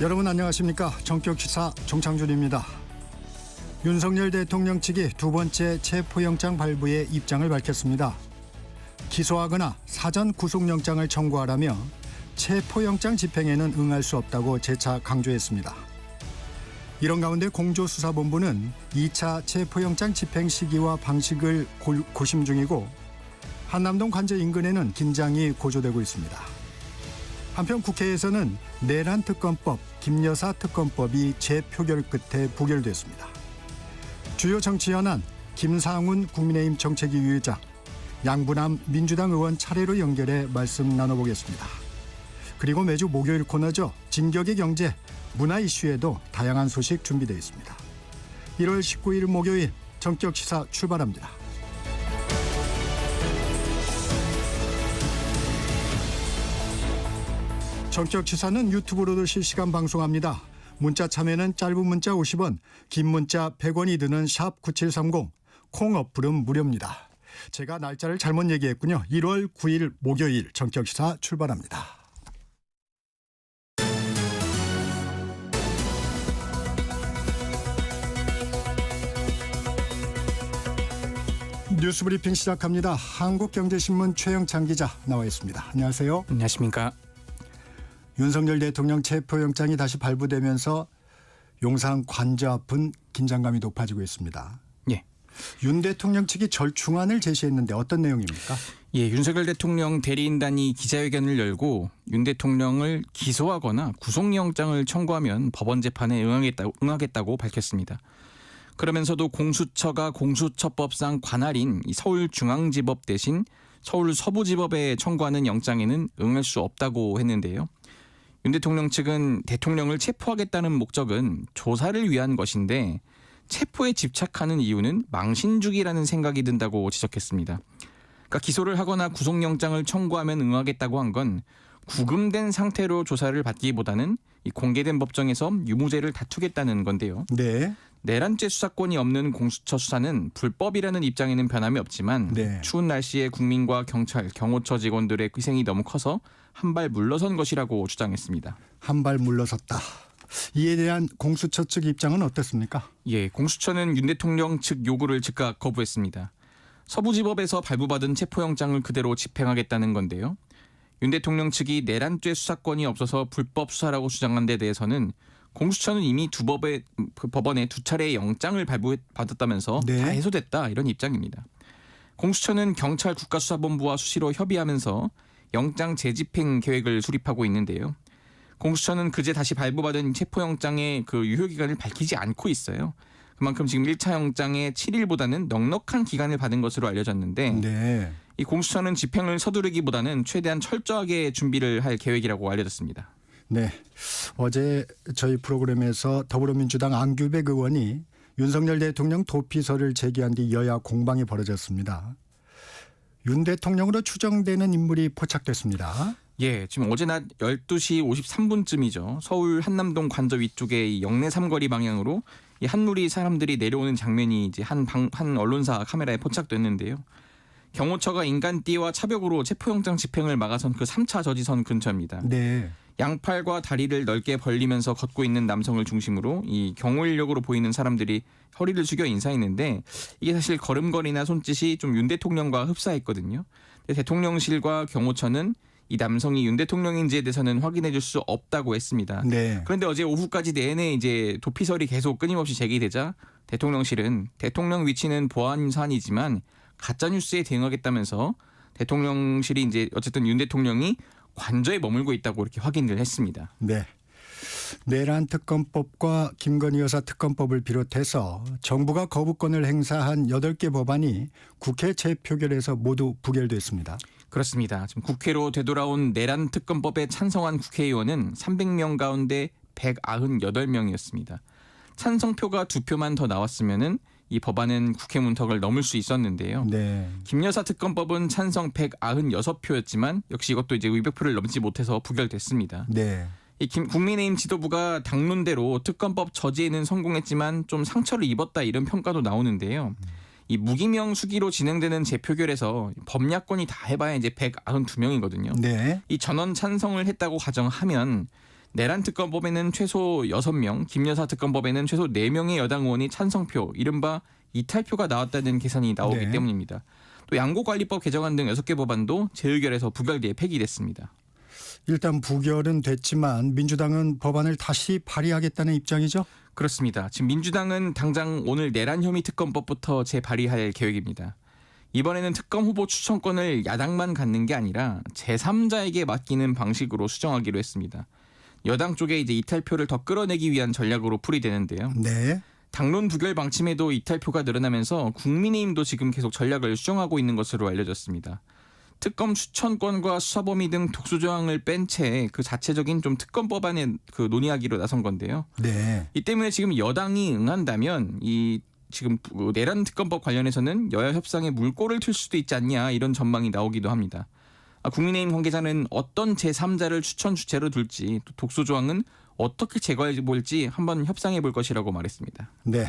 여러분 안녕하십니까? 정격시사 정창준입니다. 윤석열 대통령 측이 두 번째 체포영장 발부에 입장을 밝혔습니다. 기소하거나 사전 구속영장을 청구하라며 체포영장 집행에는 응할 수 없다고 재차 강조했습니다. 이런 가운데 공조수사본부는 2차 체포영장 집행 시기와 방식을 고심 중이고 한남동 관저 인근에는 긴장이 고조되고 있습니다. 한편 국회에서는 내란특검법, 김여사 특검법이 재표결 끝에 부결됐습니다. 주요 정치 현안, 김상훈 국민의힘 정책위 의장, 양부남 민주당 의원 차례로 연결해 말씀 나눠보겠습니다. 그리고 매주 목요일 코너죠. 진격의 경제, 문화 이슈에도 다양한 소식 준비되어 있습니다. 1월 19일 목요일 정격시사 출발합니다. 정격시사는 유튜브로도 실시간 방송합니다. 문자 참여는 짧은 문자 50원, 긴 문자 100원이 드는 샵 9730, 콩 어플은 무료입니다. 제가 날짜를 잘못 얘기했군요. 1월 9일 목요일 정격시사 출발합니다. 뉴스브리핑 시작합니다. 한국경제신문 최영찬 기자 나와 있습니다. 안녕하세요. 안녕하십니까. 윤석열 대통령 체포영장이 다시 발부되면서 용산 관저 앞은 긴장감이 높아지고 있습니다. 예. 윤 대통령 측이 절충안을 제시했는데 어떤 내용입니까? 예, 윤석열 대통령 대리인단이 기자회견을 열고 윤 대통령을 기소하거나 구속영장을 청구하면 법원 재판에 응하겠다고 밝혔습니다. 그러면서도 공수처가 공수처법상 관할인 서울중앙지법 대신 서울 서부지법에 청구하는 영장에는 응할 수 없다고 했는데요. 윤 대통령 측은 대통령을 체포하겠다는 목적은 조사를 위한 것인데 체포에 집착하는 이유는 망신주기라는 생각이 든다고 지적했습니다. 그러니까 기소를 하거나 구속영장을 청구하면 응하겠다고 한 건 구금된 상태로 조사를 받기보다는 이 공개된 법정에서 유무죄를 다투겠다는 건데요. 네. 내란죄 수사권이 없는 공수처 수사는 불법이라는 입장에는 변함이 없지만 추운 날씨에 국민과 경찰, 경호처 직원들의 희생이 너무 커서 한 발 물러선 것이라고 주장했습니다. 한 발 물러섰다. 이에 대한 공수처 측 입장은 어떻습니까? 예, 공수처는 윤 대통령 측 요구를 즉각 거부했습니다. 서부지법에서 발부받은 체포영장을 그대로 집행하겠다는 건데요. 윤 대통령 측이 내란죄 수사권이 없어서 불법 수사라고 주장한 데 대해서는 공수처는 이미 법원에 두 차례 영장을 발부받았다면서 다 해소됐다 이런 입장입니다. 공수처는 경찰 국가수사본부와 수시로 협의하면서 영장 재집행 계획을 수립하고 있는데요. 공수처는 그제 다시 발부받은 체포영장의 그 유효기간을 밝히지 않고 있어요. 그만큼 지금 1차 영장의 7일보다는 넉넉한 기간을 받은 것으로 알려졌는데 이 공수처는 집행을 서두르기보다는 최대한 철저하게 준비를 할 계획이라고 알려졌습니다. 네, 어제 저희 프로그램에서 더불어민주당 안규백 의원이 윤석열 대통령 도피서를 제기한 뒤 여야 공방이 벌어졌습니다. 윤 대통령으로 추정되는 인물이 포착됐습니다. 예, 지금 어제 낮 12시 53분쯤이죠. 서울 한남동 관저 위쪽의 영내 삼거리 방향으로 이 한누리 사람들이 내려오는 장면이 이제 한 언론사 카메라에 포착됐는데요. 경호처가 인간띠와 차벽으로 체포영장 집행을 막아선 그 3차 저지선 근처입니다. 네. 양팔과 다리를 넓게 벌리면서 걷고 있는 남성을 중심으로 이 경호인력으로 보이는 사람들이 허리를 숙여 인사했는데 이게 사실 걸음걸이나 손짓이 좀 윤 대통령과 흡사했거든요. 대통령실과 경호처는 이 남성이 윤 대통령인지에 대해서는 확인해 줄 수 없다고 했습니다. 네. 그런데 어제 오후까지 내내 이제 도피설이 계속 끊임없이 제기되자 대통령실은 대통령 위치는 보안 사안이지만 가짜 뉴스에 대응하겠다면서 대통령실이 이제 어쨌든 윤 대통령이 관저에 머물고 있다고 이렇게 확인을 했습니다. 네. 내란 특검법과 김건희 여사 특검법을 비롯해서 정부가 거부권을 행사한 8개 법안이 국회 재표결에서 모두 부결됐습니다. 그렇습니다. 지금 국회로 되돌아온 내란 특검법에 찬성한 국회의원은 300명 가운데 198명이었습니다. 찬성표가 2표만 더 나왔으면은 이 법안은 국회 문턱을 넘을 수 있었는데요. 네. 김여사 특검법은 찬성 196표였지만 역시 이것도 이제 200표를 넘지 못해서 부결됐습니다. 네. 이 국민의힘 지도부가 당론대로 특검법 저지에는 성공했지만 좀 상처를 입었다 이런 평가도 나오는데요. 이 무기명 수기로 진행되는 재표결에서 범야권이 다 해봐야 이제 192명이거든요. 네. 이 전원 찬성을 했다고 가정하면 내란 특검법에는 최소 6명, 김여사 특검법에는 최소 4명의 여당 의원이 찬성표, 이른바 이탈표가 나왔다는 계산이 나오기 네. 때문입니다. 또 양곡관리법 개정안 등 6개 법안도 재의결에서 부결돼 폐기됐습니다. 일단 부결은 됐지만 민주당은 법안을 다시 발의하겠다는 입장이죠? 그렇습니다. 지금 민주당은 당장 오늘 내란 혐의 특검법부터 재발의할 계획입니다. 이번에는 특검 후보 추천권을 야당만 갖는 게 아니라 제3자에게 맡기는 방식으로 수정하기로 했습니다. 여당 쪽에 이제 이탈표를 더 끌어내기 위한 전략으로 풀이되는데요. 네. 당론 부결 방침에도 이탈표가 늘어나면서 국민의힘도 지금 계속 전략을 수정하고 있는 것으로 알려졌습니다. 특검 추천권과 수사범위 등 특수조항을 뺀 채 그 자체적인 좀 특검 법안에 그 논의하기로 나선 건데요. 네. 이 때문에 지금 여당이 응한다면 이 지금 내란 특검법 관련해서는 여야 협상에 물꼬를 틀 수도 있지 않냐 이런 전망이 나오기도 합니다. 국민의힘 관계자는 어떤 제3자를 추천 주체로 둘지 또 독소조항은 어떻게 제거해 볼지 한번 협상해 볼 것이라고 말했습니다. 네.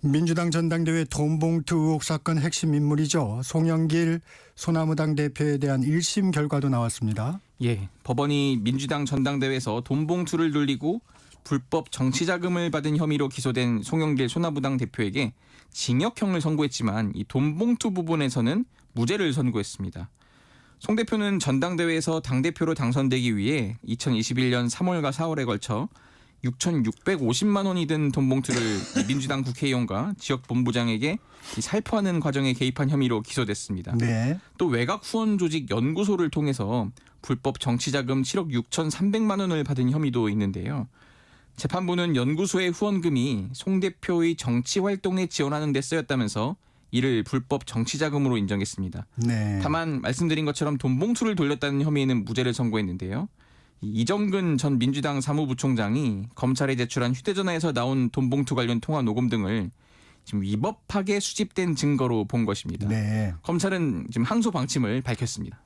민주당 전당대회 돈봉투 의혹 사건 핵심 인물이죠. 송영길 소나무당 대표에 대한 1심 결과도 나왔습니다. 예, 법원이 민주당 전당대회에서 돈봉투를 돌리고 불법 정치자금을 받은 혐의로 기소된 송영길 소나무당 대표에게 징역형을 선고했지만 이 돈봉투 부분에서는 무죄를 선고했습니다. 송 대표는 전당대회에서 당대표로 당선되기 위해 2021년 3월과 4월에 걸쳐 6,650만 원이 든 돈봉투를 민주당 국회의원과 지역 본부장에게 살포하는 과정에 개입한 혐의로 기소됐습니다. 네. 또 외곽 후원 조직 연구소를 통해서 불법 정치자금 7억 6,300만 원을 받은 혐의도 있는데요. 재판부는 연구소의 후원금이 송 대표의 정치 활동에 지원하는 데 쓰였다면서 이를 불법 정치자금으로 인정했습니다. 네. 다만 말씀드린 것처럼 돈봉투를 돌렸다는 혐의에는 무죄를 선고했는데요. 이정근 전 민주당 사무부총장이 검찰에 제출한 휴대전화에서 나온 돈봉투 관련 통화 녹음 등을 지금 위법하게 수집된 증거로 본 것입니다. 네. 검찰은 지금 항소 방침을 밝혔습니다.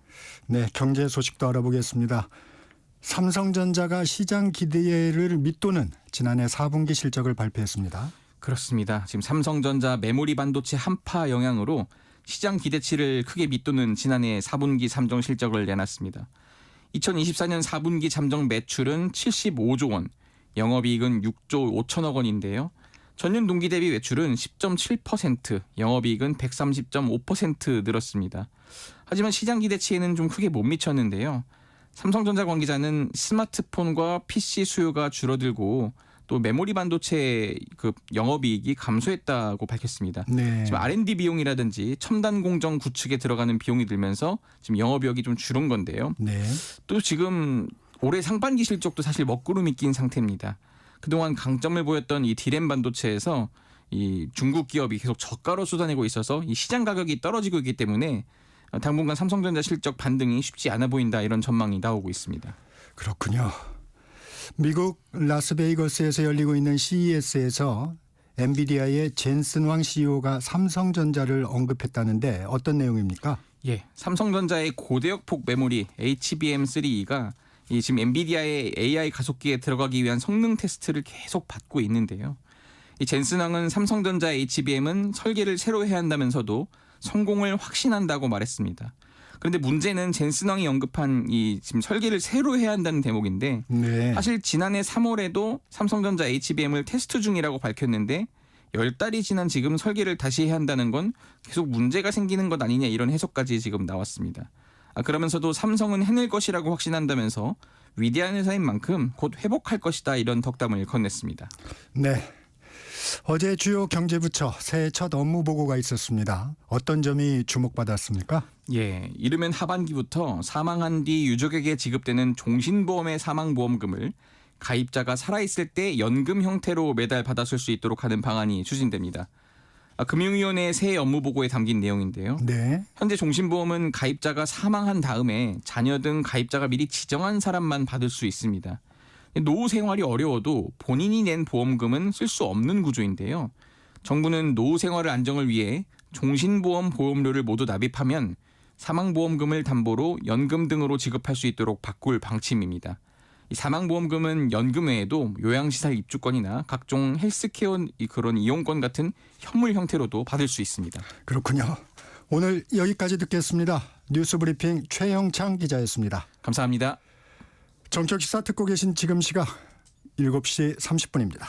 네, 경제 소식도 알아보겠습니다. 삼성전자가 시장 기대를 밑도는 지난해 4분기 실적을 발표했습니다. 그렇습니다. 지금 삼성전자 메모리 반도체 한파 영향으로 시장 기대치를 크게 밑도는 지난해 4분기 잠정 실적을 내놨습니다. 2024년 4분기 잠정 매출은 75조 원, 영업이익은 6조 5천억 원인데요. 전년 동기 대비 매출은 10.7%, 영업이익은 130.5% 늘었습니다. 하지만 시장 기대치에는 좀 크게 못 미쳤는데요. 삼성전자 관계자는 스마트폰과 PC 수요가 줄어들고 또 메모리 반도체 그 영업이익이 감소했다고 밝혔습니다. 네. 지금 R&D 비용이라든지 첨단 공정 구축에 들어가는 비용이 들면서 지금 영업이익이 좀 줄은 건데요. 네. 또 지금 올해 상반기 실적도 사실 먹구름이 낀 상태입니다. 그동안 강점을 보였던 이 디램 반도체에서 이 중국 기업이 계속 저가로 쏟아내고 있어서 이 시장 가격이 떨어지고 있기 때문에 당분간 삼성전자 실적 반등이 쉽지 않아 보인다 이런 전망이 나오고 있습니다. 그렇군요. 미국 라스베이거스에서 열리고 있는 CES에서 엔비디아의 젠슨 왕 CEO가 삼성전자를 언급했다는데 어떤 내용입니까? 예, 삼성전자의 고대역폭 메모리 HBM3E가 이 지금 엔비디아의 AI 가속기에 들어가기 위한 성능 테스트를 계속 받고 있는데요. 이 젠슨 왕은 삼성전자 HBM은 설계를 새로 해야 한다면서도 성공을 확신한다고 말했습니다. 그런데 문제는 젠슨 왕이 언급한 이 지금 설계를 새로 해야 한다는 대목인데 네. 사실 지난해 3월에도 삼성전자 HBM을 테스트 중이라고 밝혔는데 10달이 지난 지금 설계를 다시 해야 한다는 건 계속 문제가 생기는 것 아니냐 이런 해석까지 지금 나왔습니다. 그러면서도 삼성은 해낼 것이라고 확신한다면서 위대한 회사인 만큼 곧 회복할 것이다 이런 덕담을 건넸습니다. 네. 어제 주요 경제부처 새해 첫 업무 보고가 있었습니다. 어떤 점이 주목받았습니까? 예, 이르면 하반기부터 사망한 뒤 유족에게 지급되는 종신보험의 사망보험금을 가입자가 살아있을 때 연금 형태로 매달 받아쓸 수 있도록 하는 방안이 추진됩니다. 금융위원회의 새해 업무 보고에 담긴 내용인데요. 네. 현재 종신보험은 가입자가 사망한 다음에 자녀 등 가입자가 미리 지정한 사람만 받을 수 있습니다. 노후 생활이 어려워도 본인이 낸 보험금은 쓸 수 없는 구조인데요. 정부는 노후 생활을 안정을 위해 종신보험 보험료를 모두 납입하면 사망보험금을 담보로 연금 등으로 지급할 수 있도록 바꿀 방침입니다. 이 사망보험금은 연금 외에도 요양시설 입주권이나 각종 헬스케어 그런 이용권 같은 현물 형태로도 받을 수 있습니다. 그렇군요. 오늘 여기까지 듣겠습니다. 뉴스브리핑 최형창 기자였습니다. 감사합니다. 정격시사 듣고 계신 지금 시각 7시 30분입니다.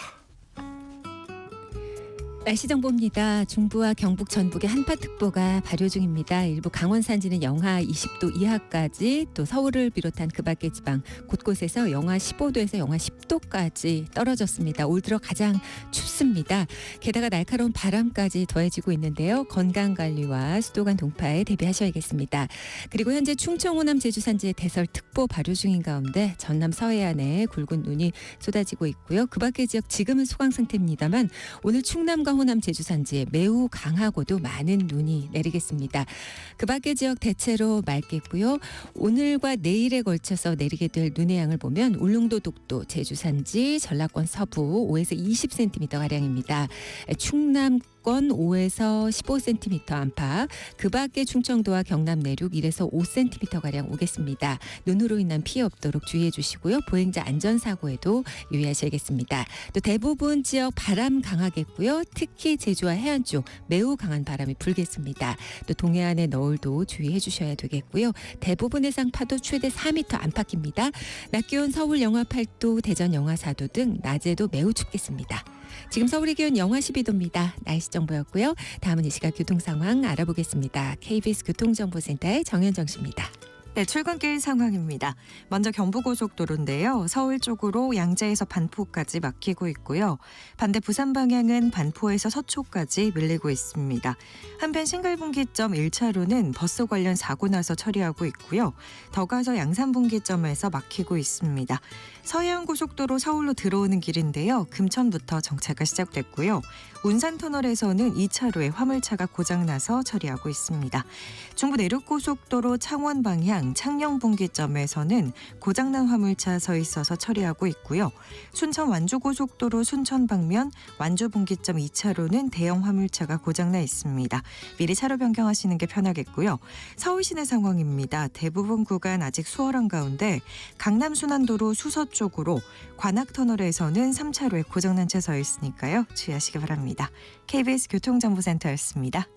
날씨 정보입니다. 중부와 경북 전북의 한파특보가 발효 중입니다. 일부 강원 산지는 영하 20도 이하까지, 또 서울을 비롯한 그 밖의 지방 곳곳에서 영하 15도에서 영하 10도까지 떨어졌습니다. 올 들어 가장 춥습니다. 게다가 날카로운 바람까지 더해지고 있는데요. 건강관리와 수도관 동파에 대비하셔야겠습니다. 그리고 현재 충청, 호남, 제주 산지의 대설특보 발효 중인 가운데 전남 서해안에 굵은 눈이 쏟아지고 있고요. 그 밖의 지역 지금은 소강 상태입니다만 오늘 충남과 호남, 제주 산지에 매우 강하고도 많은 눈이 내리겠습니다. 그 밖의 지역 대체로 맑겠고요. 오늘과 내일에 걸쳐서 내리게 될 눈의 양을 보면 울릉도, 독도, 제주 산지, 전라권 서부 5에서 20cm가량입니다. 충남권 5에서 15cm 안팎, 그 밖의 충청도와 경남 내륙 1에서 5cm가량 오겠습니다. 눈으로 인한 피해 없도록 주의해 주시고요. 보행자 안전사고에도 유의하셔야겠습니다. 또 대부분 지역 바람 강하겠고요. 특히 제주와 해안 쪽 매우 강한 바람이 불겠습니다. 또 동해안의 너울도 주의해 주셔야 되겠고요. 대부분 해상 파도 최대 4m 안팎입니다. 낮 기온 서울 영하 8도, 대전 영하 4도 등 낮에도 매우 춥겠습니다. 지금 서울의 기온 영하 12도입니다. 날씨 정보였고요. 다음은 이 시각 교통 상황 알아보겠습니다. KBS 교통정보센터의 정현정 씨입니다. 네, 출근길 상황입니다. 먼저 경부고속도로인데요. 서울 쪽으로 양재에서 반포까지 막히고 있고요. 반대 부산 방향은 반포에서 서초까지 밀리고 있습니다. 한편 싱글분기점 1차로는 버스 관련 사고 나서 처리하고 있고요. 더 가서 양산분기점에서 막히고 있습니다. 서해안고속도로 서울로 들어오는 길인데요. 금천부터 정차가 시작됐고요. 운산터널에서는 2차로에 화물차가 고장나서 처리하고 있습니다. 중부 내륙고속도로 창원 방향 창녕분기점에서는 고장난 화물차 서 있어서 처리하고 있고요. 순천 완주고속도로 순천 방면 완주분기점 2차로는 대형 화물차가 고장나 있습니다. 미리 차로 변경하시는 게 편하겠고요. 서울 시내 상황입니다. 대부분 구간 아직 수월한 가운데 강남 순환도로 수서 쪽으로 관악터널에서는 3차로에 고장난 채 서 있으니까요. 주의하시기 바랍니다. KBS 교통정보센터였습니다.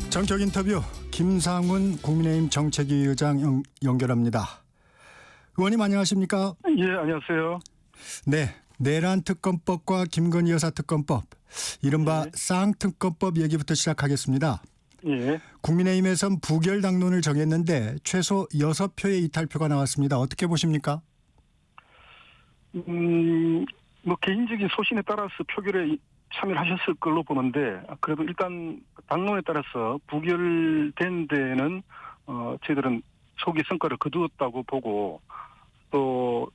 정격 인터뷰 김상훈 국민의힘 정책위 의장 연결합니다. 의원님 안녕하십니까? 예, 안녕하세요. 네, 내란 특검법과 김건희 여사 특검법, 이른바 네. 쌍특검법 얘기부터 시작하겠습니다. 예. 국민의힘에선 부결 당론을 정했는데 최소 6표의 이탈표가 나왔습니다. 어떻게 보십니까? 뭐 개인적인 소신에 따라서 표결에 참여하셨을 걸로 보는데, 그래도 일단 당론에 따라서 부결된 데는 저희들은 소기 성과를 거두었다고 보고, 또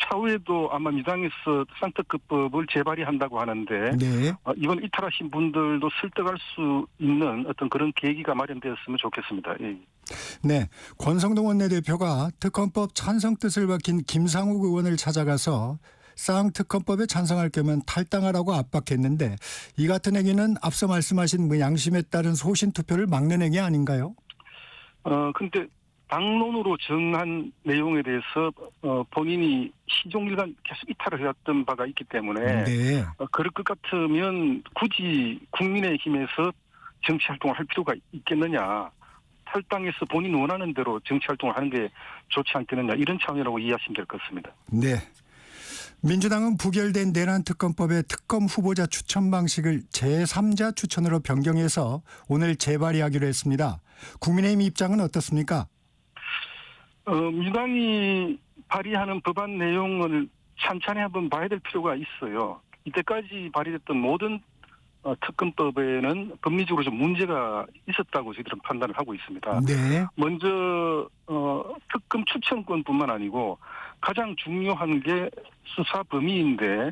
차후에도 아마 민주당에서 쌍특검법을 재발의한다고 하는데, 네. 이번 이탈하신 분들도 설득할 수 있는 어떤 그런 계기가 마련되었으면 좋겠습니다. 예. 네, 권성동 원내대표가 특검법 찬성 뜻을 밝힌 김상욱 의원을 찾아가서 쌍특검법에 찬성할 거면 탈당하라고 압박했는데, 이 같은 행위는 앞서 말씀하신 양심에 따른 소신 투표를 막는 행위 아닌가요? 근데 당론으로 정한 내용에 대해서 본인이 시종일관 계속 이탈을 해왔던 바가 있기 때문에 네. 그럴 것 같으면 굳이 국민의힘에서 정치활동을 할 필요가 있겠느냐. 탈당해서 본인 원하는 대로 정치활동을 하는 게 좋지 않겠느냐. 이런 차원이라고 이해하시면 될 것 같습니다. 네. 민주당은 부결된 내란 특검법의 특검 후보자 추천 방식을 제3자 추천으로 변경해서 오늘 재발의하기로 했습니다. 국민의힘 입장은 어떻습니까? 민주당이 발의하는 법안 내용을 찬찬히 한번 봐야 될 필요가 있어요. 이때까지 발의됐던 모든 특검법에는 법리적으로 좀 문제가 있었다고 저희들은 판단을 하고 있습니다. 네. 먼저 특검 추천권뿐만 아니고 가장 중요한 게 수사 범위인데,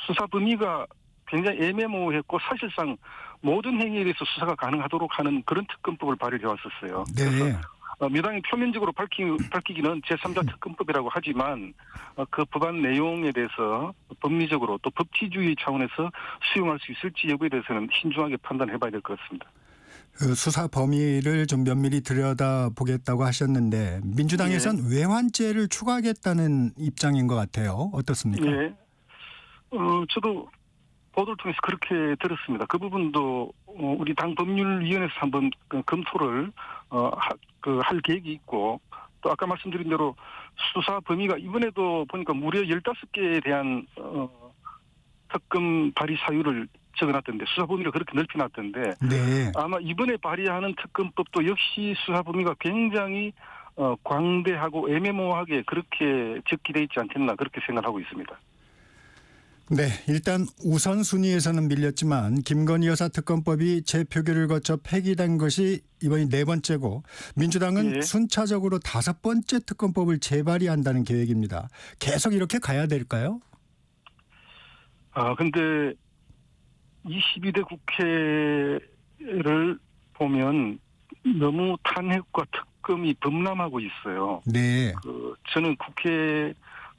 수사 범위가 굉장히 애매모호했고 사실상 모든 행위에 대해서 수사가 가능하도록 하는 그런 특검법을 발의해 왔었어요. 네. 민주당이 표면적으로 밝히기는 제3자 특검법이라고 하지만 그 법안 내용에 대해서 법리적으로 또 법치주의 차원에서 수용할 수 있을지 여부에 대해서는 신중하게 판단해봐야 될 것 같습니다. 그 수사 범위를 좀 면밀히 들여다보겠다고 하셨는데 민주당에선 외환죄를 추가하겠다는 입장인 것 같아요. 어떻습니까? 예. 저도 보도를 통해서 그렇게 들었습니다. 그 부분도 우리 당 법률위원회에서 한번 검토를 할 계획이 있고, 또 아까 말씀드린 대로 수사 범위가 이번에도 보니까 무려 15개에 대한 특검 발의 사유를 적어놨던데, 수사 범위를 그렇게 넓혀놨던데, 네. 아마 이번에 발의하는 특검법도 역시 수사 범위가 굉장히 광대하고 애매모호하게 그렇게 적기돼 있지 않겠나, 그렇게 생각하고 있습니다. 네, 일단 우선순위에서는 밀렸지만 김건희 여사 특검법이 재표결을 거쳐 폐기된 것이 이번이 4번째고 민주당은 예. 순차적으로 5번째 특검법을 재발의한다는 계획입니다. 계속 이렇게 가야 될까요? 근데 22대 국회를 보면 너무 탄핵과 특검이 범람하고 있어요. 네. 저는 국회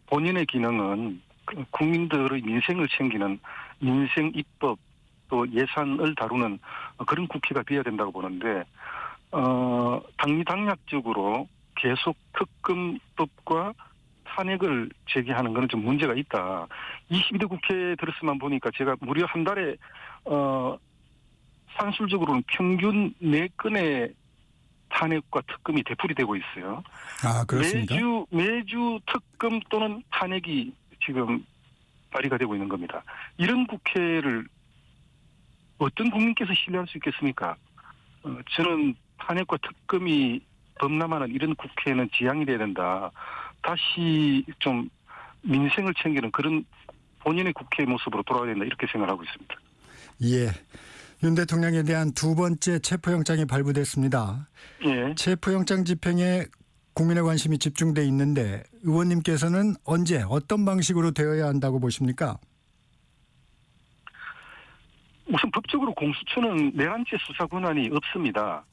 본연의 기능은 국민들의 민생을 챙기는 민생 입법 또 예산을 다루는 그런 국회가 되어야 된다고 보는데, 당리당략적으로 계속 특검법과 탄핵을 제기하는 것은 좀 문제가 있다. 22대 국회에 들었으면 보니까 제가 무려 한 달에 산술적으로는 평균 4건의 탄핵과 특검이 되풀이되고 있어요. 아, 그렇습니까? 매주 특검 또는 탄핵이 지금 발의가 되고 있는 겁니다. 이런 국회를 어떤 국민께서 신뢰할 수 있겠습니까? 저는 탄핵과 특검이 범람하는 이런 국회는 지양이 돼야 된다. 다시 좀 민생을 챙기는 그런 본연의 국회의 모습으로 돌아가야 된다. 이렇게 생각하고 있습니다. 예. 윤 대통령에 대한 2번째 체포영장이 발부됐습니다. 예. 체포영장 집행에 국민의 관심이 집중돼 있는데 의원님께서는 언제 어떤 방식으로 되어야 한다고 보십니까? 우선 법적으로 공수처는 내란죄 수사 권한이 없습니다.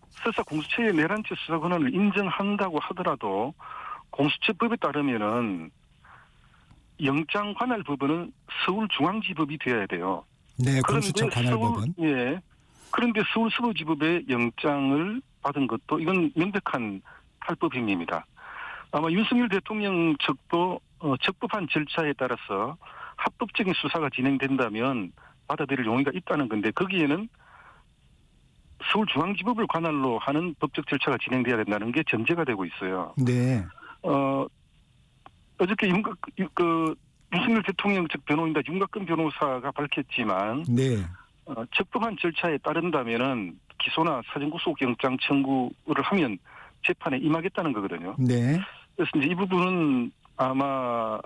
설사 공수처의 내란죄 수사 권한을 인정한다고 하더라도 공수처법에 따르면은 영장 관할 법원은 서울중앙지법이 되어야 돼요. 네, 공수처 관할법은. 그런데 서울서부지법의 영장을 받은 것도 이건 명백한 탈법 행위입니다. 아마 윤석열 대통령 측도 적법한 절차에 따라서 합법적인 수사가 진행된다면 받아들일 용의가 있다는 건데, 거기에는 서울중앙지법을 관할로 하는 법적 절차가 진행돼야 된다는 게 전제가 되고 있어요. 네. 어저께 윤석열 대통령 측 변호인다 윤곽근 변호사가 밝혔지만, 네. 적법한 절차에 따른다면은 기소나 사전구속 영장 청구를 하면 재판에 임하겠다는 거거든요. 네. 그래서 이제 이 부분은 아마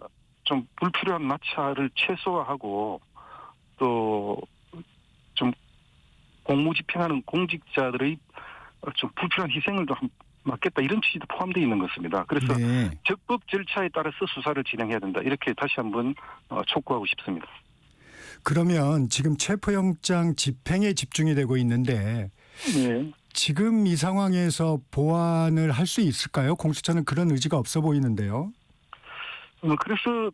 좀 불필요한 마찰을 최소화하고 또 좀 공무 집행하는 공직자들의 좀 불필요한 희생을 좀 막겠다, 이런 취지도 포함되어 있는 것입니다. 그래서 네. 적법 절차에 따라서 수사를 진행해야 된다, 이렇게 다시 한번 촉구하고 싶습니다. 그러면 지금 체포영장 집행에 집중이 되고 있는데 네. 지금 이 상황에서 보완을 할 수 있을까요? 공수처는 그런 의지가 없어 보이는데요. 그래서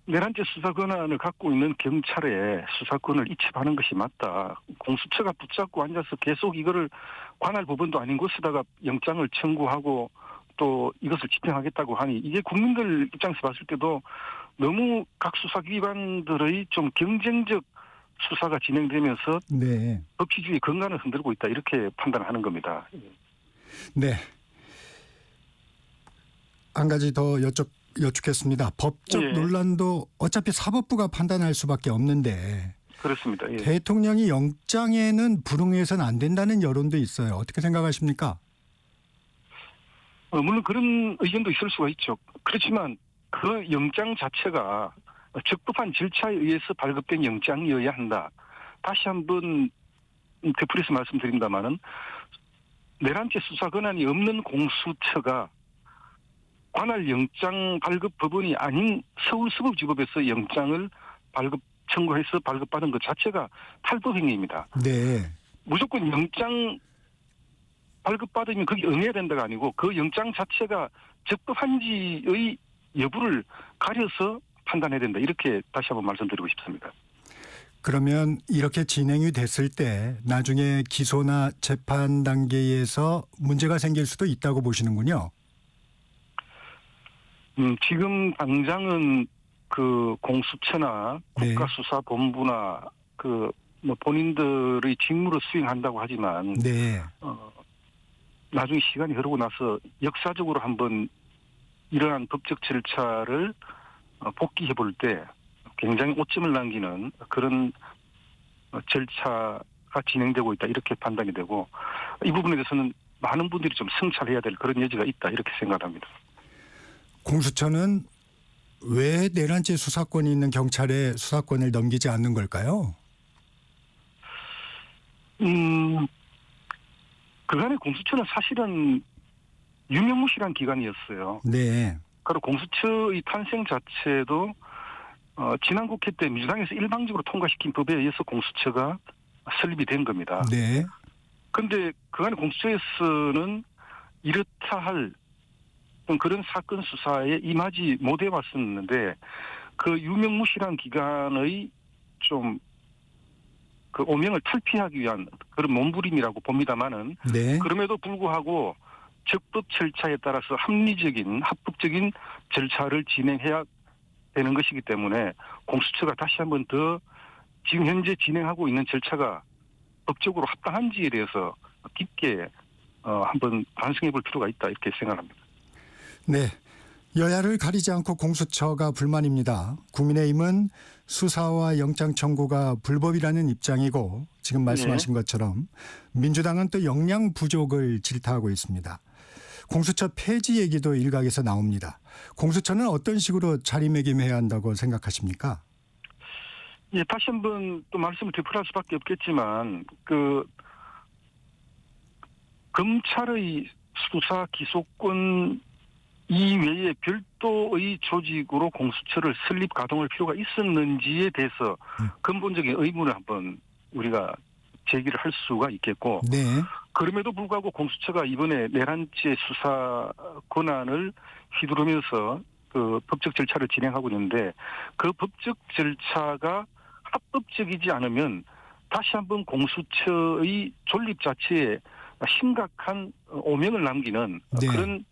내란죄 수사 권한을 갖고 있는 경찰에 수사권을 이첩하는 것이 맞다. 공수처가 붙잡고 앉아서 계속 이거를 관할 법원도 아닌 곳에다가 영장을 청구하고 또 이것을 집행하겠다고 하니, 이게 국민들 입장에서 봤을 때도 너무 각 수사기관들의 좀 경쟁적 수사가 진행되면서 네. 법치주의 근간을 흔들고 있다, 이렇게 판단하는 겁니다. 네. 한 가지 더 여쭙겠습니다. 법적 논란도 어차피 사법부가 판단할 수밖에 없는데 그렇습니다. 예. 대통령이 영장에는 불응해서는 안 된다는 여론도 있어요. 어떻게 생각하십니까? 물론 그런 의견도 있을 수가 있죠. 그렇지만 그 영장 자체가 적법한 절차에 의해서 발급된 영장이어야 한다. 다시 한번 되풀이해서 말씀드립니다마는, 내란죄 수사 권한이 없는 공수처가 관할 영장 발급 법원이 아닌 서울서부지법에서 영장을 청구해서 발급받은 것 자체가 탈법 행위입니다. 네. 무조건 영장 발급받으면 거기 응해야 된다가 아니고, 그 영장 자체가 적법한지의 여부를 가려서 판단해야 된다, 이렇게 다시 한번 말씀드리고 싶습니다. 그러면 이렇게 진행이 됐을 때 나중에 기소나 재판 단계에서 문제가 생길 수도 있다고 보시는군요. 지금 당장은 그 공수처나 네. 국가수사본부나 그 뭐 본인들의 직무를 수행한다고 하지만 네. 나중에 시간이 흐르고 나서 역사적으로 한번 이러한 법적 절차를 복귀해 볼 때 굉장히 오점을 남기는 그런 절차가 진행되고 있다 이렇게 판단이 되고 이 부분에 대해서는 많은 분들이 좀 성찰해야 될 그런 여지가 있다 이렇게 생각합니다. 공수처는 왜 내란죄 수사권이 있는 경찰에 수사권을 넘기지 않는 걸까요? 그간의 공수처는 사실은 유명무실한 기관이었어요. 네. 그리고 공수처의 탄생 자체도 지난 국회 때 민주당에서 일방적으로 통과시킨 법에 의해서 공수처가 설립이 된 겁니다. 네. 그런데 그간의 공수처에서는 이렇다 할 그런 사건 수사에 임하지 못해 왔었는데 그 유명무실한 기관의 좀 그 오명을 탈피하기 위한 그런 몸부림이라고 봅니다만은 네. 그럼에도 불구하고 적법 절차에 따라서 합리적인 합법적인 절차를 진행해야 되는 것이기 때문에 공수처가 다시 한번 더 지금 현재 진행하고 있는 절차가 법적으로 합당한지에 대해서 깊게 한번 반성해 볼 필요가 있다 이렇게 생각합니다. 네. 여야를 가리지 않고 공수처가 불만입니다. 국민의힘은 수사와 영장 청구가 불법이라는 입장이고 지금 말씀하신 것처럼 민주당은 또 역량 부족을 질타하고 있습니다. 공수처 폐지 얘기도 일각에서 나옵니다. 공수처는 어떤 식으로 자리매김해야 한다고 생각하십니까? 예, 다시 한번 또 말씀을 되풀이할 수밖에 없겠지만 그 검찰의 수사 기소권 이외에 별도의 조직으로 공수처를 설립 가동할 필요가 있었는지에 대해서 근본적인 의문을 한번 우리가 제기를 할 수가 있겠고 네. 그럼에도 불구하고 공수처가 이번에 내란죄 수사 권한을 휘두르면서 그 법적 절차를 진행하고 있는데 그 법적 절차가 합법적이지 않으면 다시 한번 공수처의 존립 자체에 심각한 오명을 남기는 네. 그런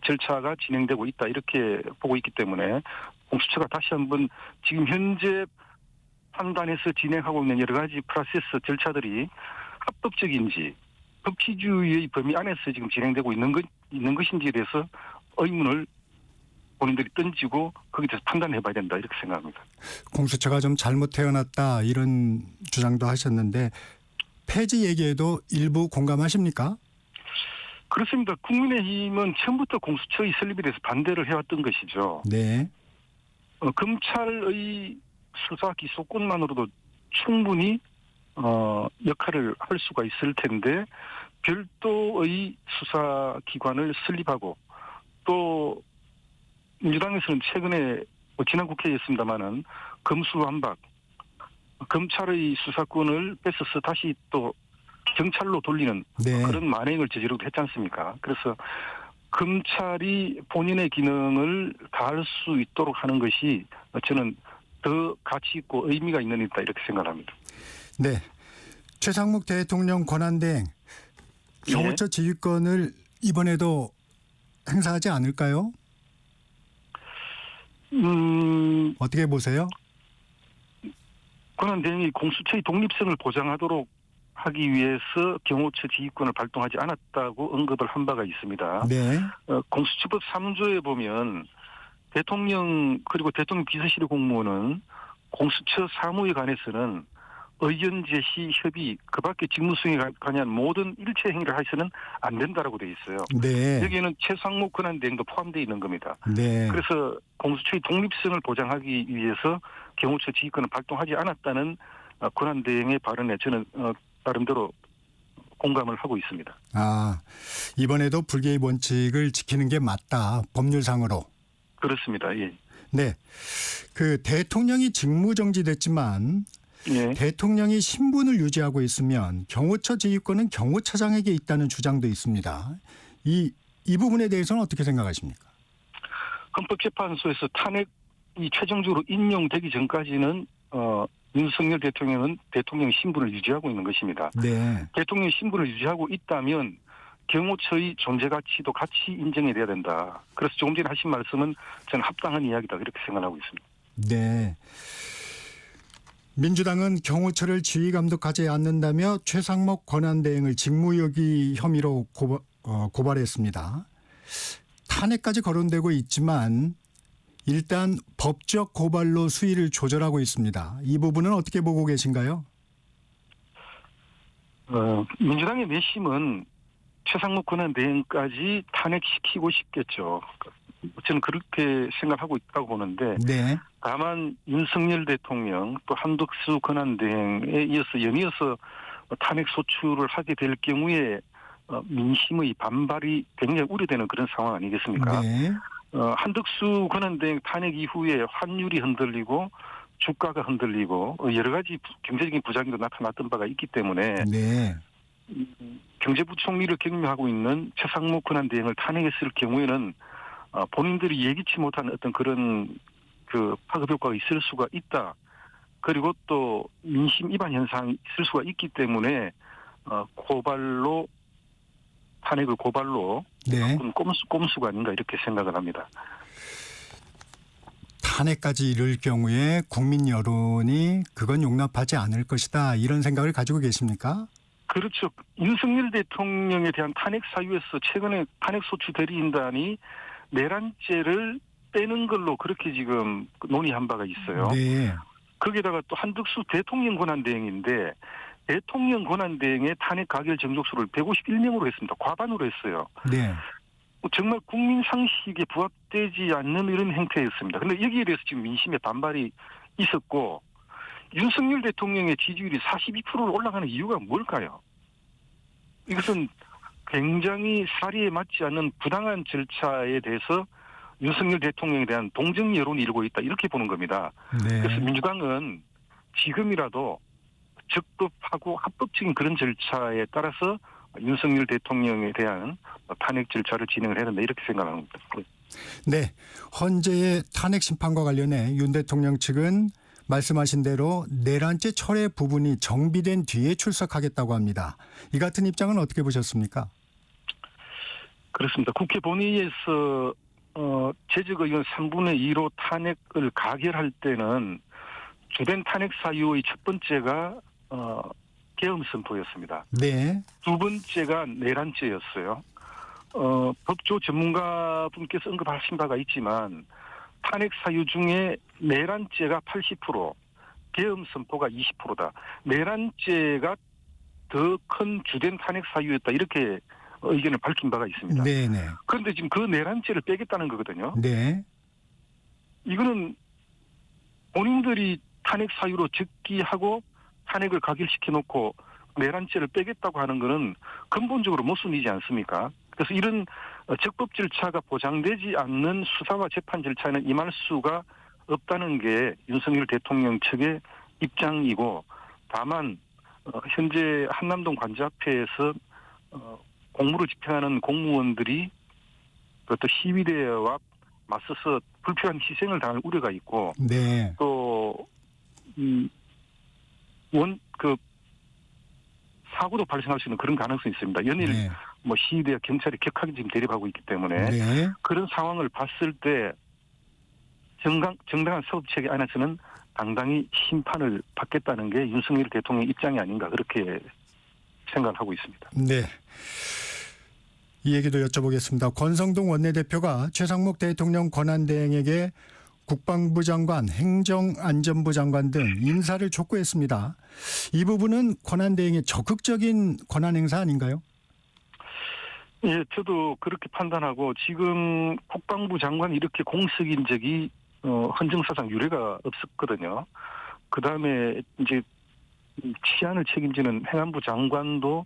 절차가 진행되고 있다 이렇게 보고 있기 때문에 공수처가 다시 한번 지금 현재 판단해서 진행하고 있는 여러 가지 프로세스 절차들이 합법적인지 법치주의의 범위 안에서 지금 진행되고 있는 것인지에 대해서 의문을 본인들이 던지고 거기에 대해서 판단해봐야 된다 이렇게 생각합니다. 공수처가 좀 잘못 태어났다 이런 주장도 하셨는데 폐지 얘기에도 일부 공감하십니까? 그렇습니다. 국민의힘은 처음부터 공수처의 설립에 대해서 반대를 해왔던 것이죠. 네. 검찰의 수사 기소권만으로도 충분히 역할을 할 수가 있을 텐데 별도의 수사기관을 설립하고 또 민주당에서는 최근에 지난 국회였습니다마는 검수완박 검찰의 수사권을 뺏어서 다시 또 경찰로 돌리는 네. 그런 만행을 저지르기도 했지 않습니까? 그래서 검찰이 본인의 기능을 다할 수 있도록 하는 것이 저는 더 가치 있고 의미가 있는 일이다 이렇게 생각합니다. 네. 최상목 대통령 권한대행 경호처 지휘권을 이번에도 행사하지 않을까요? 어떻게 보세요? 권한대행이 공수처의 독립성을 보장하도록 하기 위해서 경호처 지휘권을 발동하지 않았다고 언급을 한 바가 있습니다. 네. 공수처법 3조에 보면 대통령 그리고 대통령 비서실의 공무원은 공수처 사무에 관해서는 의견 제시, 협의, 그 밖에 직무 수행에 관한 모든 일체 행위를 해서는 안 된다라고 되어 있어요. 네. 여기에는 최상목 권한대행도 포함되어 있는 겁니다. 네. 그래서 공수처의 독립성을 보장하기 위해서 경호처 지휘권을 발동하지 않았다는 권한대행의 발언에 저는 나름대로 공감을 하고 있습니다. 아, 이번에도 불개의 원칙을 지키는 게 맞다. 법률상으로. 그렇습니다. 예. 네. 그 대통령이 직무정지됐지만 예. 대통령이 신분을 유지하고 있으면 경호처 지휘권은 경호처장에게 있다는 주장도 있습니다. 이 부분에 대해서는 어떻게 생각하십니까? 헌법재판소에서 탄핵이 최종적으로 인용되기 전까지는 윤석열 대통령은 대통령 신분을 유지하고 있는 것입니다. 네. 대통령 신분을 유지하고 있다면 경호처의 존재 가치도 같이 인정이 돼야 된다. 그래서 조금 전에 하신 말씀은 저는 합당한 이야기다 그렇게 생각하고 있습니다. 네. 민주당은 경호처를 지휘 감독하지 않는다며 최상목 권한대행을 직무유기 혐의로 고발했습니다. 탄핵까지 거론되고 있지만 일단 법적 고발로 수위를 조절하고 있습니다. 이 부분은 어떻게 보고 계신가요? 민주당의 내심은 최상목 권한대행까지 탄핵시키고 싶겠죠. 저는 그렇게 생각하고 있다고 보는데 네. 다만 윤석열 대통령 또 한덕수 권한대행에 이어서 연이어서 탄핵 소추를 하게 될 경우에 민심의 반발이 굉장히 우려되는 그런 상황 아니겠습니까? 네. 한덕수 권한대행 탄핵 이후에 환율이 흔들리고 주가가 흔들리고 여러 가지 경제적인 부작용도 나타났던 바가 있기 때문에 네. 경제부총리를 경유하고 있는 최상목 권한대행을 탄핵했을 경우에는 본인들이 예기치 못한 어떤 그런 그 파급 효과가 있을 수가 있다. 그리고 또 민심 위반 현상이 있을 수가 있기 때문에 탄핵을 고발로 네. 꼼수가 아닌가 이렇게 생각을 합니다. 탄핵까지 이를 경우에 국민 여론이 그건 용납하지 않을 것이다. 이런 생각을 가지고 계십니까? 그렇죠. 윤석열 대통령에 대한 탄핵 사유에서 최근에 탄핵 소추 대리인단이 내란죄를 빼는 걸로 그렇게 지금 논의한 바가 있어요. 네. 거기에다가 또 한덕수 대통령 권한대행인데 대통령 권한대행의 탄핵 가결 정족수를 151명으로 했습니다. 과반으로 했어요. 네. 정말 국민 상식에 부합되지 않는 이런 행태였습니다. 그런데 여기에 대해서 지금 민심의 반발이 있었고 윤석열 대통령의 지지율이 42%로 올라가는 이유가 뭘까요? 이것은 굉장히 사리에 맞지 않는 부당한 절차에 대해서 윤석열 대통령에 대한 동정 여론이 일고 있다 이렇게 보는 겁니다. 네. 그래서 민주당은 지금이라도 적법하고 합법적인 그런 절차에 따라서 윤석열 대통령에 대한 탄핵 절차를 진행을 해야 된다 이렇게 생각합니다. 네. 헌재의 탄핵 심판과 관련해 윤 대통령 측은 말씀하신 대로 내란죄 철회 부분이 정비된 뒤에 출석하겠다고 합니다. 이 같은 입장은 어떻게 보셨습니까? 그렇습니다. 국회 본회의에서 재적의원 3분의 2로 탄핵을 가결할 때는 주된 탄핵 사유의 첫 번째가 계엄 선포였습니다. 네. 두 번째가 내란죄였어요. 법조 전문가분께서 언급하신 바가 있지만 탄핵 사유 중에 내란죄가 80%, 계엄 선포가 20%다. 내란죄가 더 큰 주된 탄핵 사유였다. 이렇게 의견을 밝힌 바가 있습니다. 네네. 그런데 지금 그 내란죄를 빼겠다는 거거든요. 네. 이거는 본인들이 탄핵 사유로 적기하고 탄핵을 가결시켜놓고 내란죄를 빼겠다고 하는 것은 근본적으로 모순이지 않습니까? 그래서 이런 적법 절차가 보장되지 않는 수사와 재판 절차에는 임할 수가 없다는 게 윤석열 대통령 측의 입장이고 다만 현재 한남동 관저앞에서 공무를 집행하는 공무원들이 또 시위대와 맞서서 불필요한 희생을 당할 우려가 있고 네. 또 사고도 발생할 수 있는 그런 가능성이 있습니다. 연일 네. 시위대와 경찰이 격하게 지금 대립하고 있기 때문에 네. 그런 상황을 봤을 때 정당한 사법체계 안에서는 당당히 심판을 받겠다는 게 윤석열 대통령의 입장이 아닌가 그렇게 생각을 하고 있습니다. 네. 이 얘기도 여쭤보겠습니다. 권성동 원내대표가 최상목 대통령 권한대행에게 국방부 장관, 행정안전부 장관 등 인사를 촉구했습니다. 이 부분은 권한대행의 적극적인 권한 행사 아닌가요? 예, 저도 그렇게 판단하고 지금 국방부 장관이 이렇게 공석인 적이 헌정사상 유례가 없었거든요. 그다음에 이제 치안을 책임지는 행안부 장관도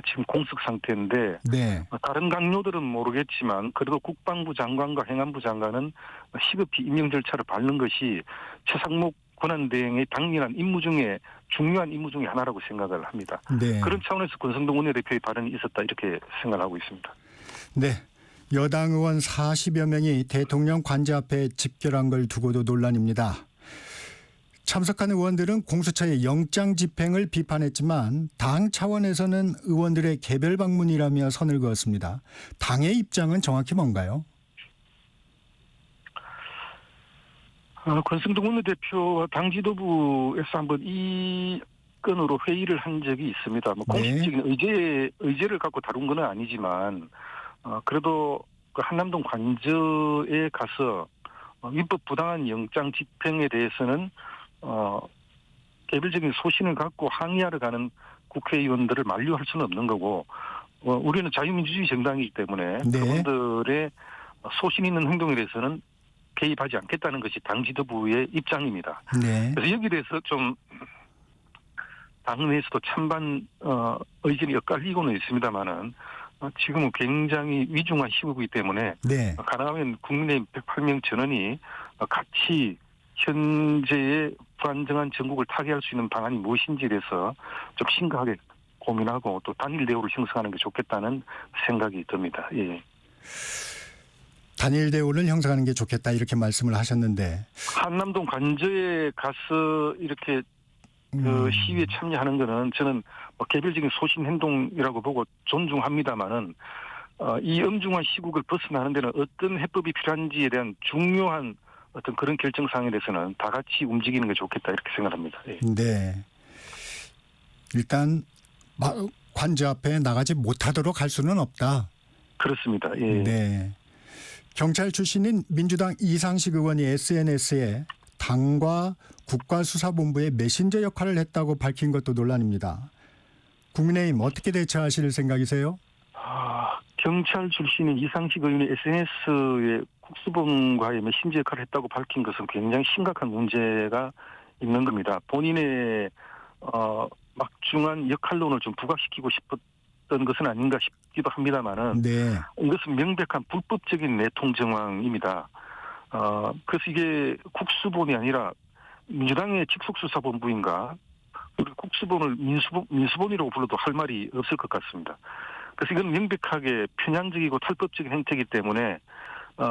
지금 공석 상태인데 네. 다른 강요들은 모르겠지만 그래도 국방부 장관과 행안부 장관은 시급히 임명 절차를 밟는 것이 최상목 권한대행의 당연한 임무 중에 중요한 임무 중에 하나라고 생각을 합니다. 네. 그런 차원에서 권성동 원내대표의 발언이 있었다 이렇게 생각하고 있습니다. 네. 여당 의원 40여 명이 대통령 관저 앞에 집결한 걸 두고도 논란입니다. 참석한 의원들은 공수처의 영장 집행을 비판했지만 당 차원에서는 의원들의 개별 방문이라며 선을 그었습니다. 당의 입장은 정확히 뭔가요? 권성동 원내대표와 당 지도부에서 한번 이 건으로 회의를 한 적이 있습니다. 뭐 공식적인 의제를 갖고 다룬 건 아니지만 그래도 그 한남동 관저에 가서 위법 부당한 영장 집행에 대해서는 개별적인 소신을 갖고 항의하러 가는 국회의원들을 만류할 수는 없는 거고 우리는 자유민주주의 정당이기 때문에 네. 그분들의 소신 있는 행동에 대해서는 개입하지 않겠다는 것이 당 지도부의 입장입니다. 네. 그래서 여기에 대해서 좀 당내에서도 찬반 의견이 엇갈리고는 있습니다만은 지금은 굉장히 위중한 시국이기 때문에 네. 가능하면 국민의힘 108명 전원이 같이 현재의 불안정한 전국을 타개할 수 있는 방안이 무엇인지에 대해서 좀 심각하게 고민하고 또 단일 대우를 형성하는 게 좋겠다는 생각이 듭니다. 예. 단일 대우를 형성하는 게 좋겠다 이렇게 말씀을 하셨는데 한남동 관저에 가서 이렇게 그 시위에 참여하는 거는 저는 개별적인 소신 행동이라고 보고 존중합니다만은 이 엄중한 시국을 벗어나는 데는 어떤 해법이 필요한지에 대한 중요한 어떤 그런 결정사항에 대해서는 다 같이 움직이는 게 좋겠다 이렇게 생각합니다. 예. 네. 일단 관저 앞에 나가지 못하도록 할 수는 없다. 그렇습니다. 예. 네. 경찰 출신인 민주당 이상식 의원이 SNS에 당과 국가수사본부의 메신저 역할을 했다고 밝힌 것도 논란입니다. 국민의힘 어떻게 대처하실 생각이세요? 경찰 출신인 이상식 의원이 SNS에 국수본과의 메신저 역할을 했다고 밝힌 것은 굉장히 심각한 문제가 있는 겁니다. 본인의 막중한 역할론을 좀 부각시키고 싶었던 것은 아닌가 싶기도 합니다만은 네. 이것은 명백한 불법적인 내통 정황입니다. 그래서 이게 국수본이 아니라 민주당의 직속수사본부인가 우리 국수본을 민수본이라고 불러도 할 말이 없을 것 같습니다. 그래서 이건 명백하게 편향적이고 탈법적인 행태이기 때문에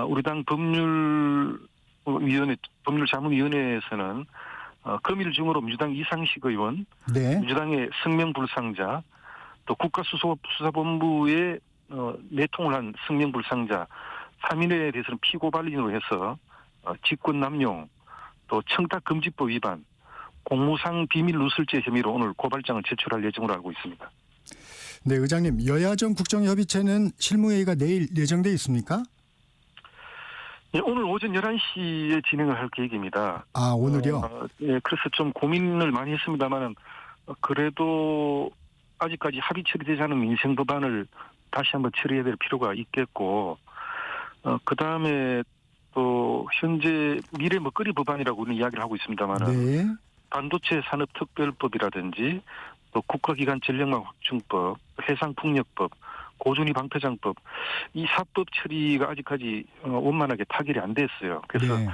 우리 당 법률자문위원회에서는 검일 중으로 민주당 이상식 의원, 네. 민주당의 성명불상자, 또 국가수사본부의 내통을 한 성명불상자 3인에 대해서는 피고발인으로 해서 직권남용, 또 청탁금지법 위반, 공무상 비밀 누설죄 혐의로 오늘 고발장을 제출할 예정으로 알고 있습니다. 네, 의장님. 여야정 국정협의체는 실무회의가 내일 예정돼 있습니까? 예, 오늘 오전 11시에 진행을 할 계획입니다. 아, 오늘요? 예, 그래서 좀 고민을 많이 했습니다만은 그래도 아직까지 합의 처리되지 않은 민생 법안을 다시 한번 처리해야 될 필요가 있겠고, 그 다음에 또 현재 미래 먹거리 법안이라고 우리는 이야기를 하고 있습니다만은 네. 반도체 산업특별법이라든지 또 국가기관 전력망 확충법, 해상풍력법, 고준위 방패장법 이 사법 처리가 아직까지 원만하게 타결이 안 됐어요. 그래서 네.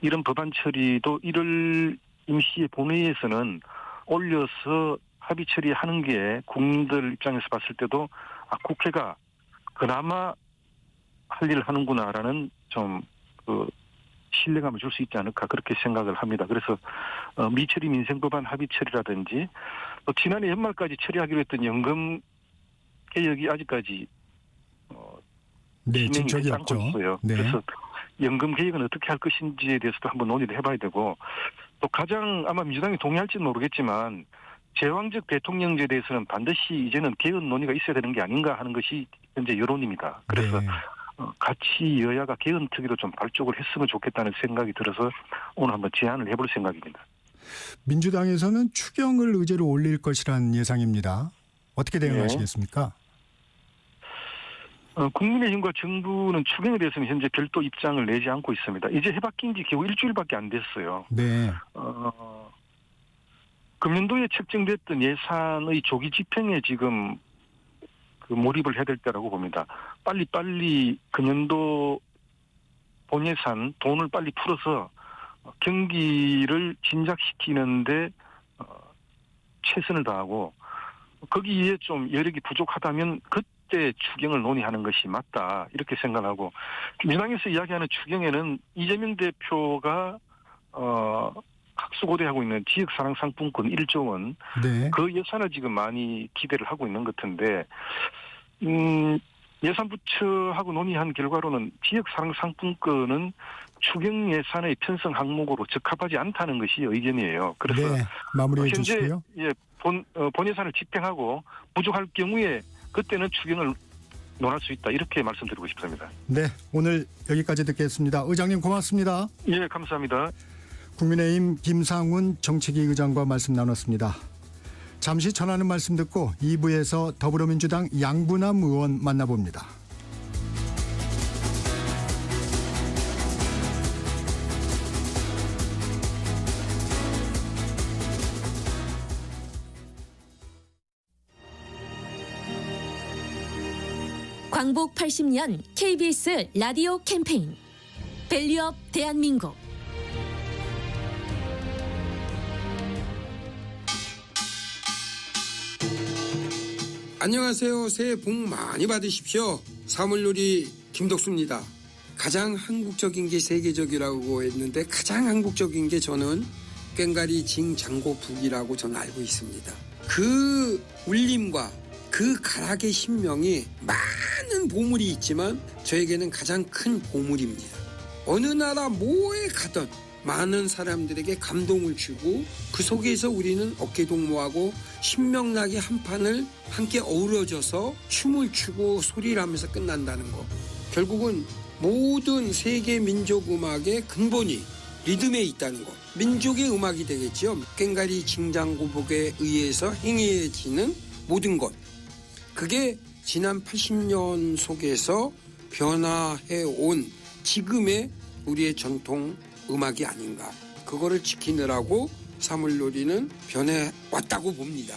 이런 법안 처리도 1월 임시의 본회의에서는 올려서 합의 처리하는 게 국민들 입장에서 봤을 때도 국회가 그나마 할 일을 하는구나라는 좀 신뢰감을 줄 수 있지 않을까 그렇게 생각을 합니다. 그래서 미처리 민생법안 합의 처리라든지 또 지난해 연말까지 처리하기로 했던 연금 개혁이 아직까지 네, 진행이 진척이 되지 않고 없죠. 있어요. 네. 그래서 연금 개혁은 어떻게 할 것인지에 대해서도 한번 논의를 해봐야 되고 또 가장 아마 민주당이 동의할지는 모르겠지만 제왕적 대통령제에 대해서는 반드시 이제는 개헌 논의가 있어야 되는 게 아닌가 하는 것이 현재 여론입니다. 그래서 네. 같이 여야가 개헌 특위로 좀 발족을 했으면 좋겠다는 생각이 들어서 오늘 한번 제안을 해볼 생각입니다. 민주당에서는 추경을 의제로 올릴 것이란 예상입니다. 어떻게 대응하시겠습니까? 국민의힘과 정부는 추경에 대해서는 현재 별도 입장을 내지 않고 있습니다. 이제 해바뀐 지 겨우 일주일밖에 안 됐어요. 네. 금년도에 책정됐던 예산의 조기 집행에 지금 몰입을 해야 될 때라고 봅니다. 빨리 금년도 본예산 돈을 빨리 풀어서 경기를 진작시키는데 최선을 다하고 거기에 좀 여력이 부족하다면 그때 추경을 논의하는 것이 맞다 이렇게 생각하고 민주당에서 이야기하는 추경에는 이재명 대표가 학수고대하고 있는 지역사랑상품권 1조 원, 네. 그 예산을 지금 많이 기대를 하고 있는 것 같은데, 예산부처하고 논의한 결과로는 지역사랑상품권은 추경 예산의 편성 항목으로 적합하지 않다는 것이 의견이에요. 그래서 네. 마무리해 현재 주시고요. 본 예산을 집행하고 부족할 경우에 그때는 추경을 논할 수 있다, 이렇게 말씀드리고 싶습니다. 네. 오늘 여기까지 듣겠습니다. 의장님 고맙습니다. 예, 감사합니다. 국민의힘 김상훈 정책위 의장과 말씀 나눴습니다. 잠시 전하는 말씀 듣고 2부에서 더불어민주당 양부남 의원 만나봅니다. 광복 80년 KBS 라디오 캠페인 밸류업 대한민국. 안녕하세요. 새해 복 많이 받으십시오. 사물놀이 김덕수입니다. 가장 한국적인 게 세계적이라고 했는데 가장 한국적인 게 저는 꽹가리 징장고북이라고 저는 알고 있습니다. 그 울림과 그 가락의 신명이 많은 보물이 있지만 저에게는 가장 큰 보물입니다. 어느 나라 뭐에 가든 많은 사람들에게 감동을 주고 그 속에서 우리는 어깨동무하고 신명나게 한 판을 함께 어우러져서 춤을 추고 소리를 하면서 끝난다는 거. 결국은 모든 세계 민족 음악의 근본이 리듬에 있다는 거. 민족의 음악이 되겠죠. 꽹가리 징장고북에 의해서 행해지는 모든 것. 그게 지난 80년 속에서 변화해온 지금의 우리의 전통 음악이 아닌가. 그거를 지키느라고 사물놀이는 변해왔다고 봅니다.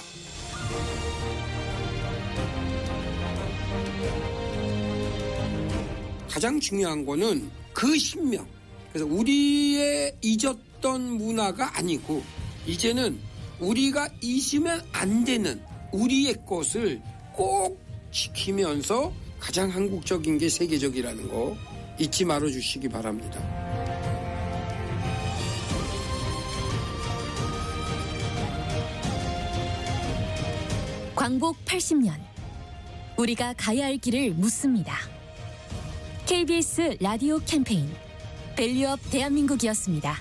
가장 중요한 거는 그 신명. 그래서 우리의 잊었던 문화가 아니고 이제는 우리가 잊으면 안 되는 우리의 것을 꼭 지키면서 가장 한국적인 게 세계적이라는 거 잊지 말아 주시기 바랍니다. 광복 80년. 우리가 가야 할 길을 묻습니다. KBS 라디오 캠페인 밸류업 대한민국이었습니다.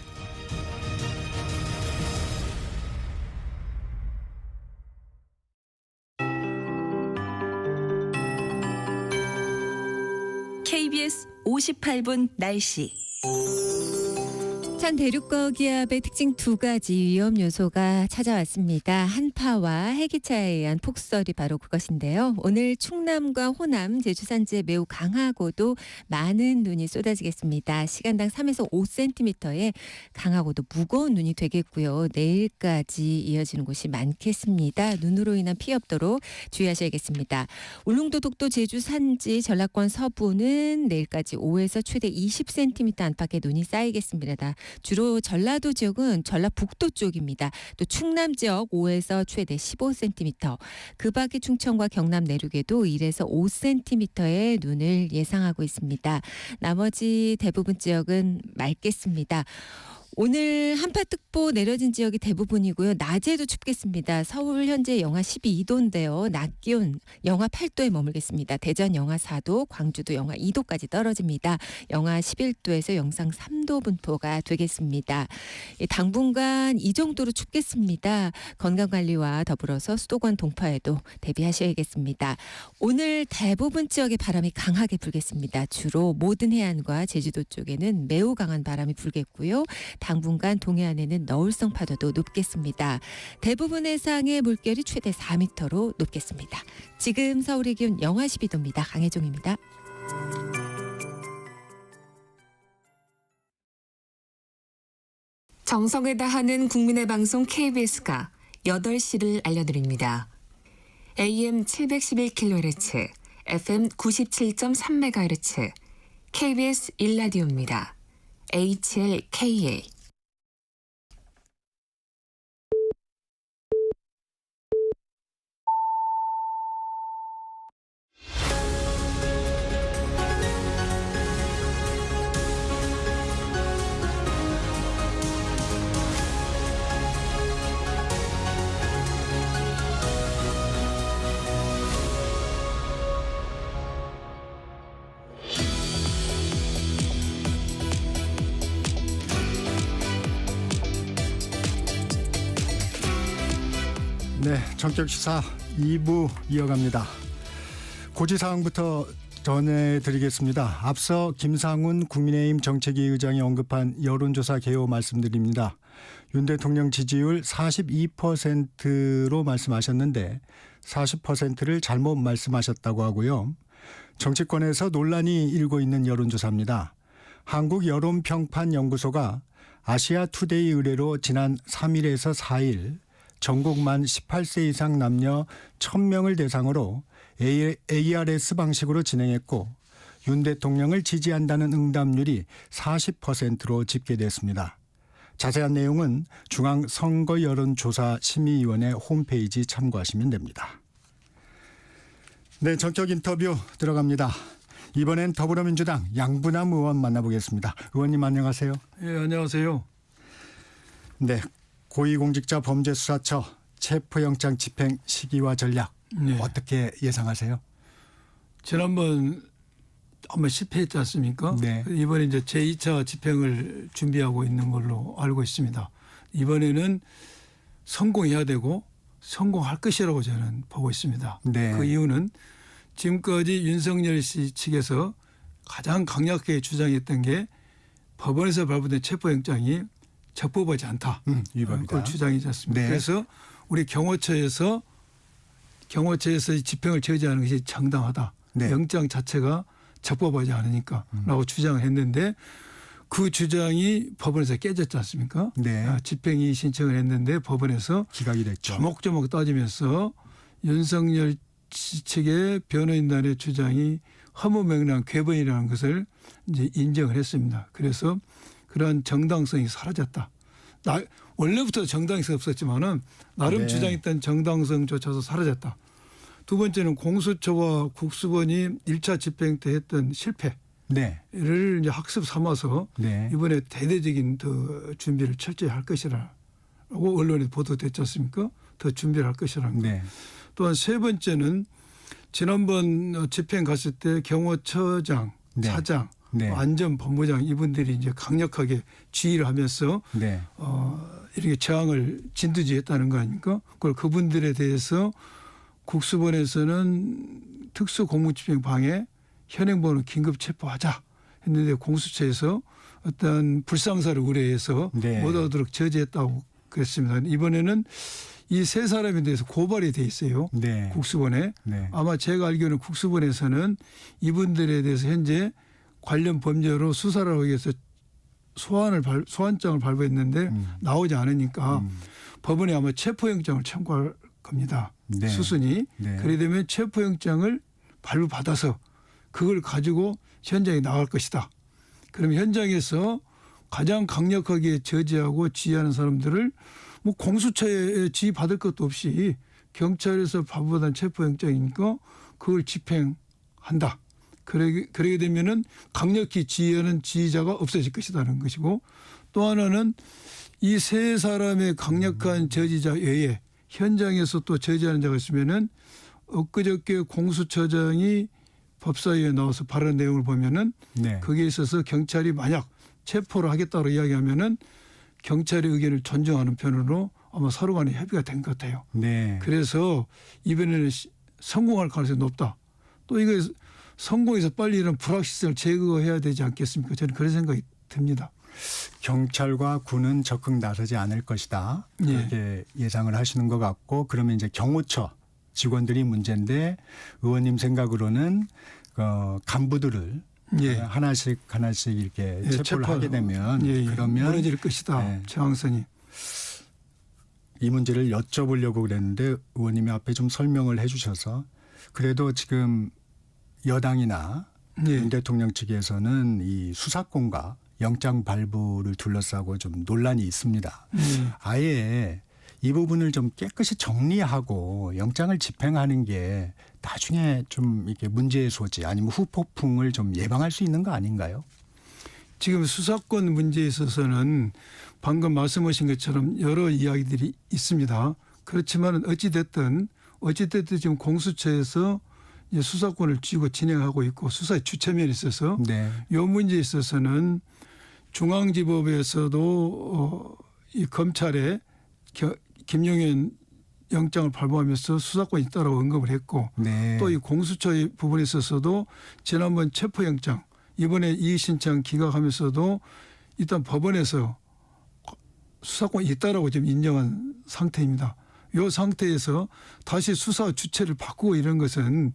KBS 58분 날씨. 찬 대륙과 기압의 특징 두 가지 위험 요소가 찾아왔습니다. 한파와 해기차에 의한 폭설이 바로 그것인데요. 오늘 충남과 호남, 제주 산지에 매우 강하고도 많은 눈이 쏟아지겠습니다. 시간당 3에서 5cm의 강하고도 무거운 눈이 되겠고요. 내일까지 이어지는 곳이 많겠습니다. 눈으로 인한 피해 없도록 주의하셔야겠습니다. 울릉도, 독도, 제주 산지, 전라권 서부는 내일까지 5에서 최대 20cm 안팎의 눈이 쌓이겠습니다. 주로 전라도 지역은 전라북도 쪽입니다. 또 충남 지역 5에서 최대 15cm, 그 밖의 충청과 경남 내륙에도 1에서 5cm의 눈을 예상하고 있습니다. 나머지 대부분 지역은 맑겠습니다. 오늘 한파특보 내려진 지역이 대부분이고요. 낮에도 춥겠습니다. 서울 현재 영하 12도인데요. 낮 기온 영하 8도에 머물겠습니다. 대전 영하 4도, 광주도 영하 2도까지 떨어집니다. 영하 11도에서 영상 3도 분포가 되겠습니다. 당분간 이 정도로 춥겠습니다. 건강관리와 더불어서 수도권 동파에도 대비하셔야겠습니다. 오늘 대부분 지역에 바람이 강하게 불겠습니다. 주로 모든 해안과 제주도 쪽에는 매우 강한 바람이 불겠고요. 당분간 동해안에는 너울성 파도도 높겠습니다. 대부분 해상의 물결이 최대 4m로 높겠습니다. 지금 서울의 기온 영하 12도입니다. 강혜종입니다. 정성을 다하는 국민의 방송 KBS가 8시를 알려드립니다. AM 711kHz, FM 97.3MHz, KBS 1라디오입니다. HLKA 전격시사 2부 이어갑니다. 고지사항부터 전해드리겠습니다. 앞서 김상훈 국민의힘 정책위 의장이 언급한 여론조사 개요 말씀드립니다. 윤 대통령 지지율 42%로 말씀하셨는데 40%를 잘못 말씀하셨다고 하고요. 정치권에서 논란이 일고 있는 여론조사입니다. 한국여론평판연구소가 아시아투데이 의뢰로 지난 3일에서 4일 전국 만 18세 이상 남녀 1000명을 대상으로 ARS 방식으로 진행했고 윤 대통령을 지지한다는 응답률이 40%로 집계됐습니다. 자세한 내용은 중앙선거여론조사심의위원회 홈페이지 참고하시면 됩니다. 네, 전격 인터뷰 들어갑니다. 이번엔 더불어민주당 양부남 의원 만나보겠습니다. 의원님 안녕하세요. 예, 안녕하세요. 네, 고위공직자범죄수사처 체포영장 집행 시기와 전략 네. 어떻게 예상하세요? 지난번 한번 실패했지 않습니까? 네. 이번에 이제 제2차 집행을 준비하고 있는 걸로 알고 있습니다. 이번에는 성공해야 되고 성공할 것이라고 저는 보고 있습니다. 네. 그 이유는 지금까지 윤석열 씨 측에서 가장 강력하게 주장했던 게 법원에서 발부된 체포영장이 적법하지 않다. 위법이다. 그걸 주장이지 않습니까? 네. 그래서 우리 경호처에서 이 집행을 저지하는 것이 정당하다. 네. 영장 자체가 적법하지 않으니까라고 주장을 했는데 그 주장이 법원에서 깨졌지 않습니까? 네. 집행이 신청을 했는데 법원에서 기각이 됐죠. 조목조목 따지면서 윤석열 측의 변호인단의 주장이 허무맹랑한 궤변이라는 것을 이제 인정을 했습니다. 그래서 그런 정당성이 사라졌다. 원래부터 정당성이 없었지만은 나름 네. 주장했던 정당성조차도 사라졌다. 두 번째는 공수처와 국수본이 1차 집행 때 했던 실패를 네. 이제 학습 삼아서 네. 이번에 대대적인 더 준비를 철저히 할 것이라고 언론에 보도됐지 않습니까? 더 준비를 할 것이라는 거. 네. 또한 세 번째는 지난번 집행 갔을 때 경호처장, 네. 차장, 네. 안전본부장 이분들이 이제 강력하게 지휘를 하면서 네. 이렇게 저항을 진두지휘했다는 거 아닙니까? 그걸 그분들에 대해서 국수본에서는 특수공무집행 방해 현행범으로 긴급 체포하자 했는데 공수처에서 어떤 불상사를 우려해서 네. 못하도록 저지했다고 그랬습니다. 이번에는 이 세 사람에 대해서 고발이 돼 있어요. 네. 국수본에. 네. 아마 제가 알기로는 국수본에서는 이분들에 대해서 현재 관련 범죄로 수사를 하기 위해서 소환장을 발부했는데 나오지 않으니까 법원에 아마 체포영장을 청구할 겁니다. 네. 수순이. 네. 그래 되면 체포영장을 발부받아서 그걸 가지고 현장에 나갈 것이다. 그러면 현장에서 가장 강력하게 저지하고 지휘하는 사람들을 뭐 공수처에 지휘받을 것도 없이 경찰에서 발부받은 체포영장이니까 그걸 집행한다. 그러게 되면은 강력히 지휘하는 지휘자가 없어질 것이라는 것이고 또 하나는 이 세 사람의 강력한 저지자 외에 현장에서 또 저지하는 자가 있으면은 엊그저께 공수처장이 법사위에 나와서 발언 내용을 보면은 네. 거기에 있어서 경찰이 만약 체포를 하겠다고 이야기하면은 경찰의 의견을 존중하는 편으로 아마 서로 간에 협의가 된 것 같아요. 네. 그래서 이번에는 성공할 가능성이 높다. 또 이거 성공해서 빨리 이런 불확실성을 제거해야 되지 않겠습니까? 저는 그런 생각이 듭니다. 경찰과 군은 적극 나서지 않을 것이다. 그렇게 예상을 하시는 것 같고 그러면 이제 경호처 직원들이 문제인데 의원님 생각으로는 간부들을 하나씩 이렇게 체포를 하게 되면 그러면 무너질 것이다. 저항선이. 이 문제를 여쭤보려고 그랬는데 의원님이 앞에 좀 설명을 해 주셔서 그래도 지금 여당이나 윤 대통령 측에서는 이 수사권과 영장 발부를 둘러싸고 좀 논란이 있습니다. 아예 이 부분을 좀 깨끗이 정리하고 영장을 집행하는 게 나중에 좀 이렇게 문제의 소지 아니면 후폭풍을 좀 예방할 수 있는 거 아닌가요? 지금 수사권 문제에 있어서는 방금 말씀하신 것처럼 여러 이야기들이 있습니다. 그렇지만 어찌됐든 지금 공수처에서 이제 수사권을 쥐고 진행하고 있고 수사의 주체면에 있어서 이 문제에 있어서는 중앙지법에서도 이 검찰의 김용현 영장을 발부하면서 수사권이 있다라고 언급을 했고 네. 또 이 공수처 부분에 있어서도 지난번 체포영장 이번에 이의신청 기각하면서도 일단 법원에서 수사권이 있다라고 지금 인정한 상태입니다. 이 상태에서 다시 수사 주체를 바꾸고 이런 것은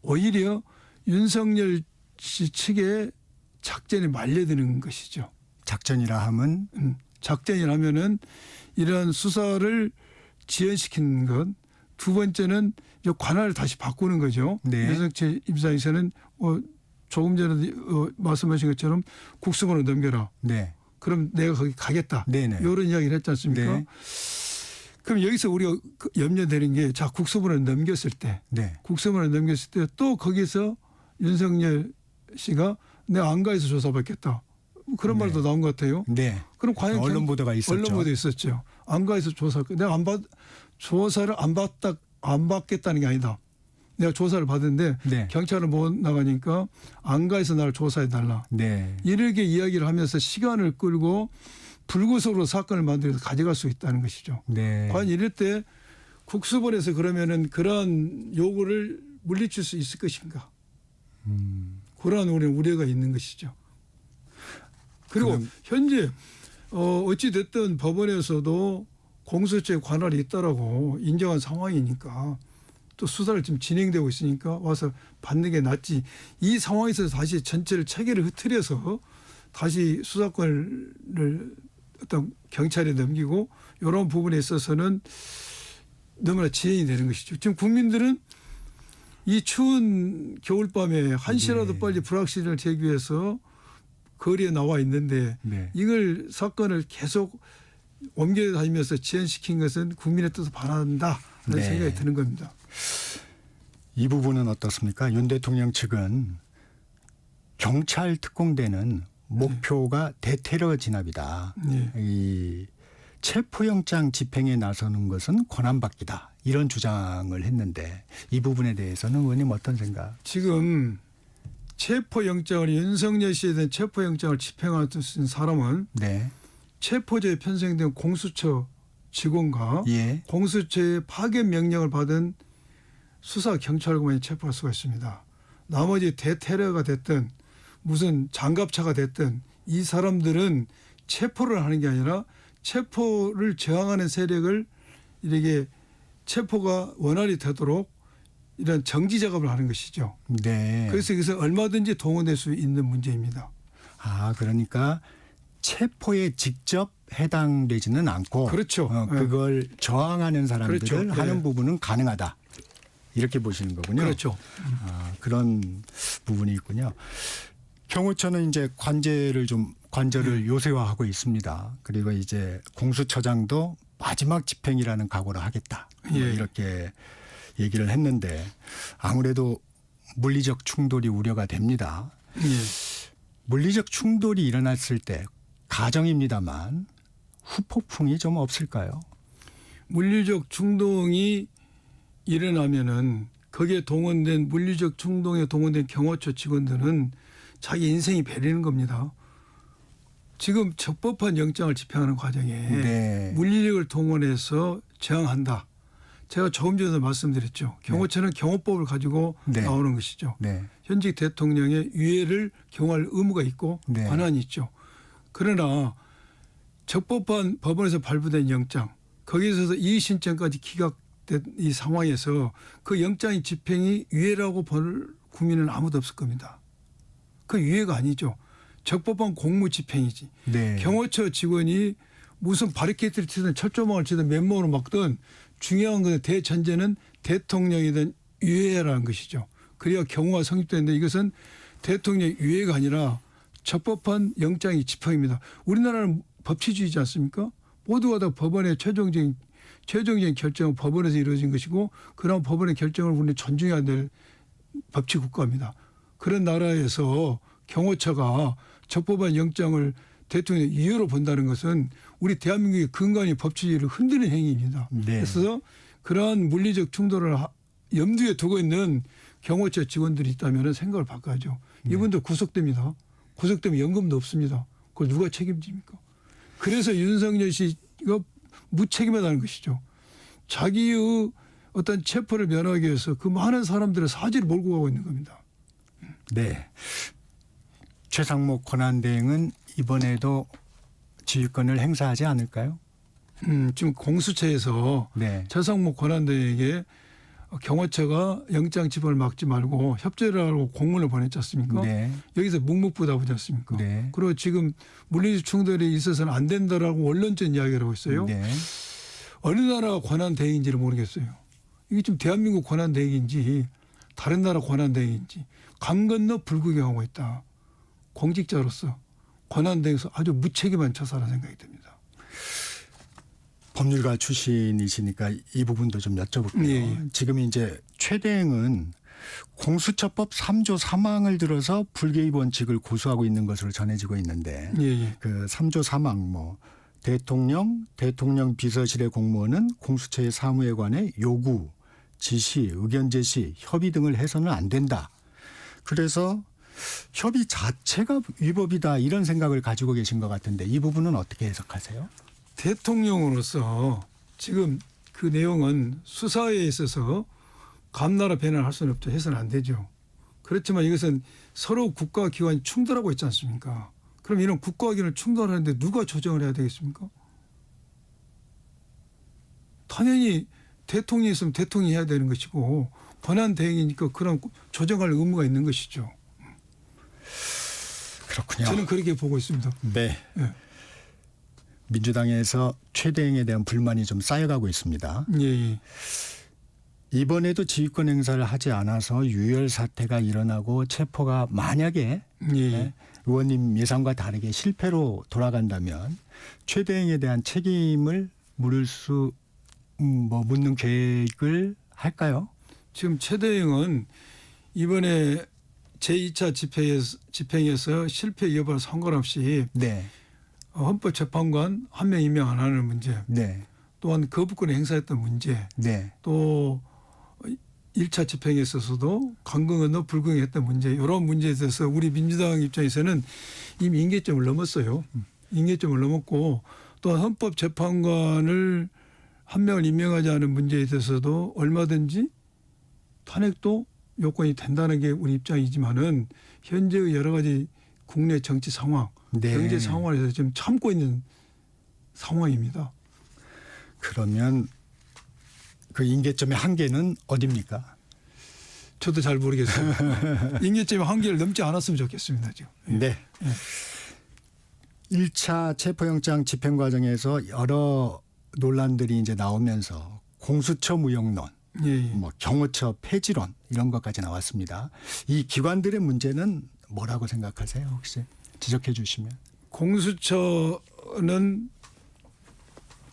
오히려 윤석열 씨 측의 작전에 말려드는 것이죠. 작전이라 함은 작전이라면은 이런 수사를 지연시키는 것. 두 번째는 이제 관할을 다시 바꾸는 거죠. 네. 윤석열 입장에서는 조금 전에 말씀하신 것처럼 국수본으로 넘겨라. 네. 그럼 내가 거기 가겠다. 네네. 이런 이야기를 했지 않습니까? 네. 그럼 여기서 우리가 염려되는 게 자 국수본을 넘겼을 때 네. 국수본을 넘겼을 때 또 거기서 윤석열 씨가 내가 안가에서 조사받겠다. 그런 네. 말도 나온 것 같아요. 네. 그럼 과연 언론 보도가 있었죠. 언론 보도 있었죠. 안가에서 내가 조사를 안 받겠다는 게 아니다. 내가 조사를 받은데 네. 경찰을 못 나가니까 안가에서 나를 조사해 달라. 네. 이렇게 이야기를 하면서 시간을 끌고 불구속으로 사건을 만들어서 가져갈 수 있다는 것이죠. 네. 과연 이럴 때 국수본에서 그러면은 그러한 요구를 물리칠 수 있을 것인가? 그러한 우려가 있는 것이죠. 그리고 그럼- 현재 어찌 됐든 법원에서도 공수처의 관할이 있다라고 인정한 상황이니까 또 수사를 지금 진행되고 있으니까 와서 받는 게 낫지. 이 상황에서 다시 전체를 체계를 흐트려서 다시 수사권을 어떤 경찰에 넘기고 이런 부분에 있어서는 너무나 지연이 되는 것이죠. 지금 국민들은 이 추운 겨울밤에 한시라도 네. 빨리 불확실을 제기해서 거리에 나와 있는데 네. 이걸 사건을 계속 옮겨다니면서 지연시킨 것은 국민의 뜻을 반한다는 네. 생각이 드는 겁니다. 이 부분은 어떻습니까? 윤 대통령 측은 경찰 특공대는 목표가 대테러 진압이다. 네. 이 체포영장 집행에 나서는 것은 권한받기다. 이런 주장을 했는데 이 부분에 대해서는 의원님 어떤 생각? 지금 체포영장을 윤석열 씨에 대한 체포영장을 집행할 수 있는 사람은 네. 체포제에 편성된 공수처 직원과 예. 공수처의 파견 명령을 받은 수사 경찰관이 체포할 수가 있습니다. 나머지 대테러가 됐든 무슨 장갑차가 됐든 이 사람들은 체포를 하는 게 아니라 체포를 저항하는 세력을 이렇게 체포가 원활히 되도록 이런 정지 작업을 하는 것이죠. 네. 그래서 여기서 얼마든지 동원될 수 있는 문제입니다. 아, 그러니까 체포에 직접 해당되지는 않고 그렇죠. 그걸 저항하는 사람들을 그렇죠. 하는 네. 부분은 가능하다. 이렇게 보시는 거군요. 그렇죠. 아, 그런 부분이 있군요. 경호처는 이제 관절을 요새화하고 있습니다. 그리고 이제 공수처장도 마지막 집행이라는 각오를 하겠다. 뭐 예. 이렇게 얘기를 했는데 아무래도 물리적 충돌이 우려가 됩니다. 예. 물리적 충돌이 일어났을 때 가정입니다만 후폭풍이 좀 없을까요? 물리적 충동이 일어나면은 거기에 동원된 물리적 충동에 동원된 경호처 직원들은 자기 인생이 배리는 겁니다. 지금 적법한 영장을 집행하는 과정에 네. 물리력을 동원해서 저항한다. 제가 조금 전에 말씀드렸죠. 경호처는 경호법을 가지고 네. 나오는 것이죠. 네. 현직 대통령의 유해를 경호할 의무가 있고 네. 권한이 있죠. 그러나 적법한 법원에서 발부된 영장 거기에서 이의신청까지 기각된 이 상황에서 그 영장의 집행이 유해라고 볼 국민은 아무도 없을 겁니다. 그 유해가 아니죠. 적법한 공무 집행이지. 네. 경호처 직원이 무슨 바리케이트를 치든 철조망을 치든 맨몸으로 막든 중요한 것은 대전제는 대통령이든 유해라는 것이죠. 그래야 경호가 성립되는데 이것은 대통령의 유해가 아니라 적법한 영장의 집행입니다. 우리나라는 법치주의지 않습니까? 모두가 다 법원의 최종적인 결정은 법원에서 이루어진 것이고 그런 법원의 결정을 우리는 존중해야 될 법치 국가입니다. 그런 나라에서 경호처가 적법한 영장을 대통령의 유해로 본다는 것은 우리 대한민국의 근간의 법치주의를 흔드는 행위입니다. 네. 그래서 그러한 물리적 충돌을 염두에 두고 있는 경호처 직원들이 있다면 생각을 바꿔야죠. 이분들 구속됩니다. 구속되면 연금도 없습니다. 그걸 누가 책임집니까? 그래서 윤석열 씨가 무책임하다는 것이죠. 자기의 어떤 체포를 면하기 위해서 그 많은 사람들의 사지를 몰고 가고 있는 겁니다. 네. 최상목 권한대행은 이번에도 지휘권을 행사하지 않을까요? 지금 공수처에서 네. 최상목 권한대행에게 경호처가 영장 집행을 막지 말고 협조를 하라고 공문을 보냈지 않습니까? 네. 여기서 묵묵부답하지 않습니까? 네. 그리고 지금 물리적 충돌이 있어서는 안 된다라고 원론적 이야기를 하고 있어요. 네. 어느 나라 권한대행인지를 모르겠어요. 이게 지금 대한민국 권한대행인지 다른 나라 권한대행인지 강 건너 불구경하고 있다. 공직자로서 권한대행에서 아주 무책임한 처사라 생각이 듭니다. 법률가 출신이시니까 이 부분도 좀 여쭤볼게요. 예. 지금 이제 최 대행은 공수처법 3조 3항을 들어서 불개입 원칙을 고수하고 있는 것으로 전해지고 있는데 예. 그 3조 3항 뭐 대통령 비서실의 공무원은 공수처의 사무에 관해 요구, 지시, 의견 제시, 협의 등을 해서는 안 된다. 그래서 협의 자체가 위법이다 이런 생각을 가지고 계신 것 같은데 이 부분은 어떻게 해석하세요? 대통령으로서 지금 그 내용은 수사에 있어서 감나라 배난을 할 수는 없죠. 해서는 안 되죠. 그렇지만 이것은 서로 국가기관이 충돌하고 있지 않습니까? 그럼 이런 국가기관을 충돌하는데 누가 조정을 해야 되겠습니까? 당연히 대통령이 있으면 대통령이 해야 되는 것이고 권한대행이니까 그런 조정할 의무가 있는 것이죠. 그렇군요. 저는 그렇게 보고 있습니다. 네. 예. 민주당에서 최 대행에 대한 불만이 좀 쌓여가고 있습니다. 예. 이번에도 지휘권 행사를 하지 않아서 유혈 사태가 일어나고 체포가 만약에 예. 의원님 예상과 다르게 실패로 돌아간다면 최 대행에 대한 책임을 묻는 계획을 할까요? 지금 최 대행은 이번에 제2차 집행에서 실패 여부와 상관없이 네. 헌법재판관 한 명 임명 안 하는 문제, 네. 또한 거부권을 행사했던 문제, 네. 또 1차 집행에 있어서도 강경 건너 불구경했던 문제, 이런 문제에 대해서 우리 민주당 입장에서는 이미 임계점을 넘었어요. 임계점을 넘었고 또한 헌법재판관을 한 명을 임명하지 않은 문제에 대해서도 얼마든지 탄핵도 요건이 된다는 게 우리 입장이지만은 현재의 여러 가지 국내 정치 상황, 네. 경제 상황에서 지금 참고 있는 상황입니다. 그러면 그 임계점의 한계는 어디입니까? 저도 잘 모르겠어요. 임계점의 한계를 넘지 않았으면 좋겠습니다. 지금. 네. 1차 체포영장 집행 과정에서 여러 논란들이 이제 나오면서 공수처 무용론, 뭐 경호처 폐지론 이런 것까지 나왔습니다. 이 기관들의 문제는 뭐라고 생각하세요? 혹시 지적해 주시면. 공수처는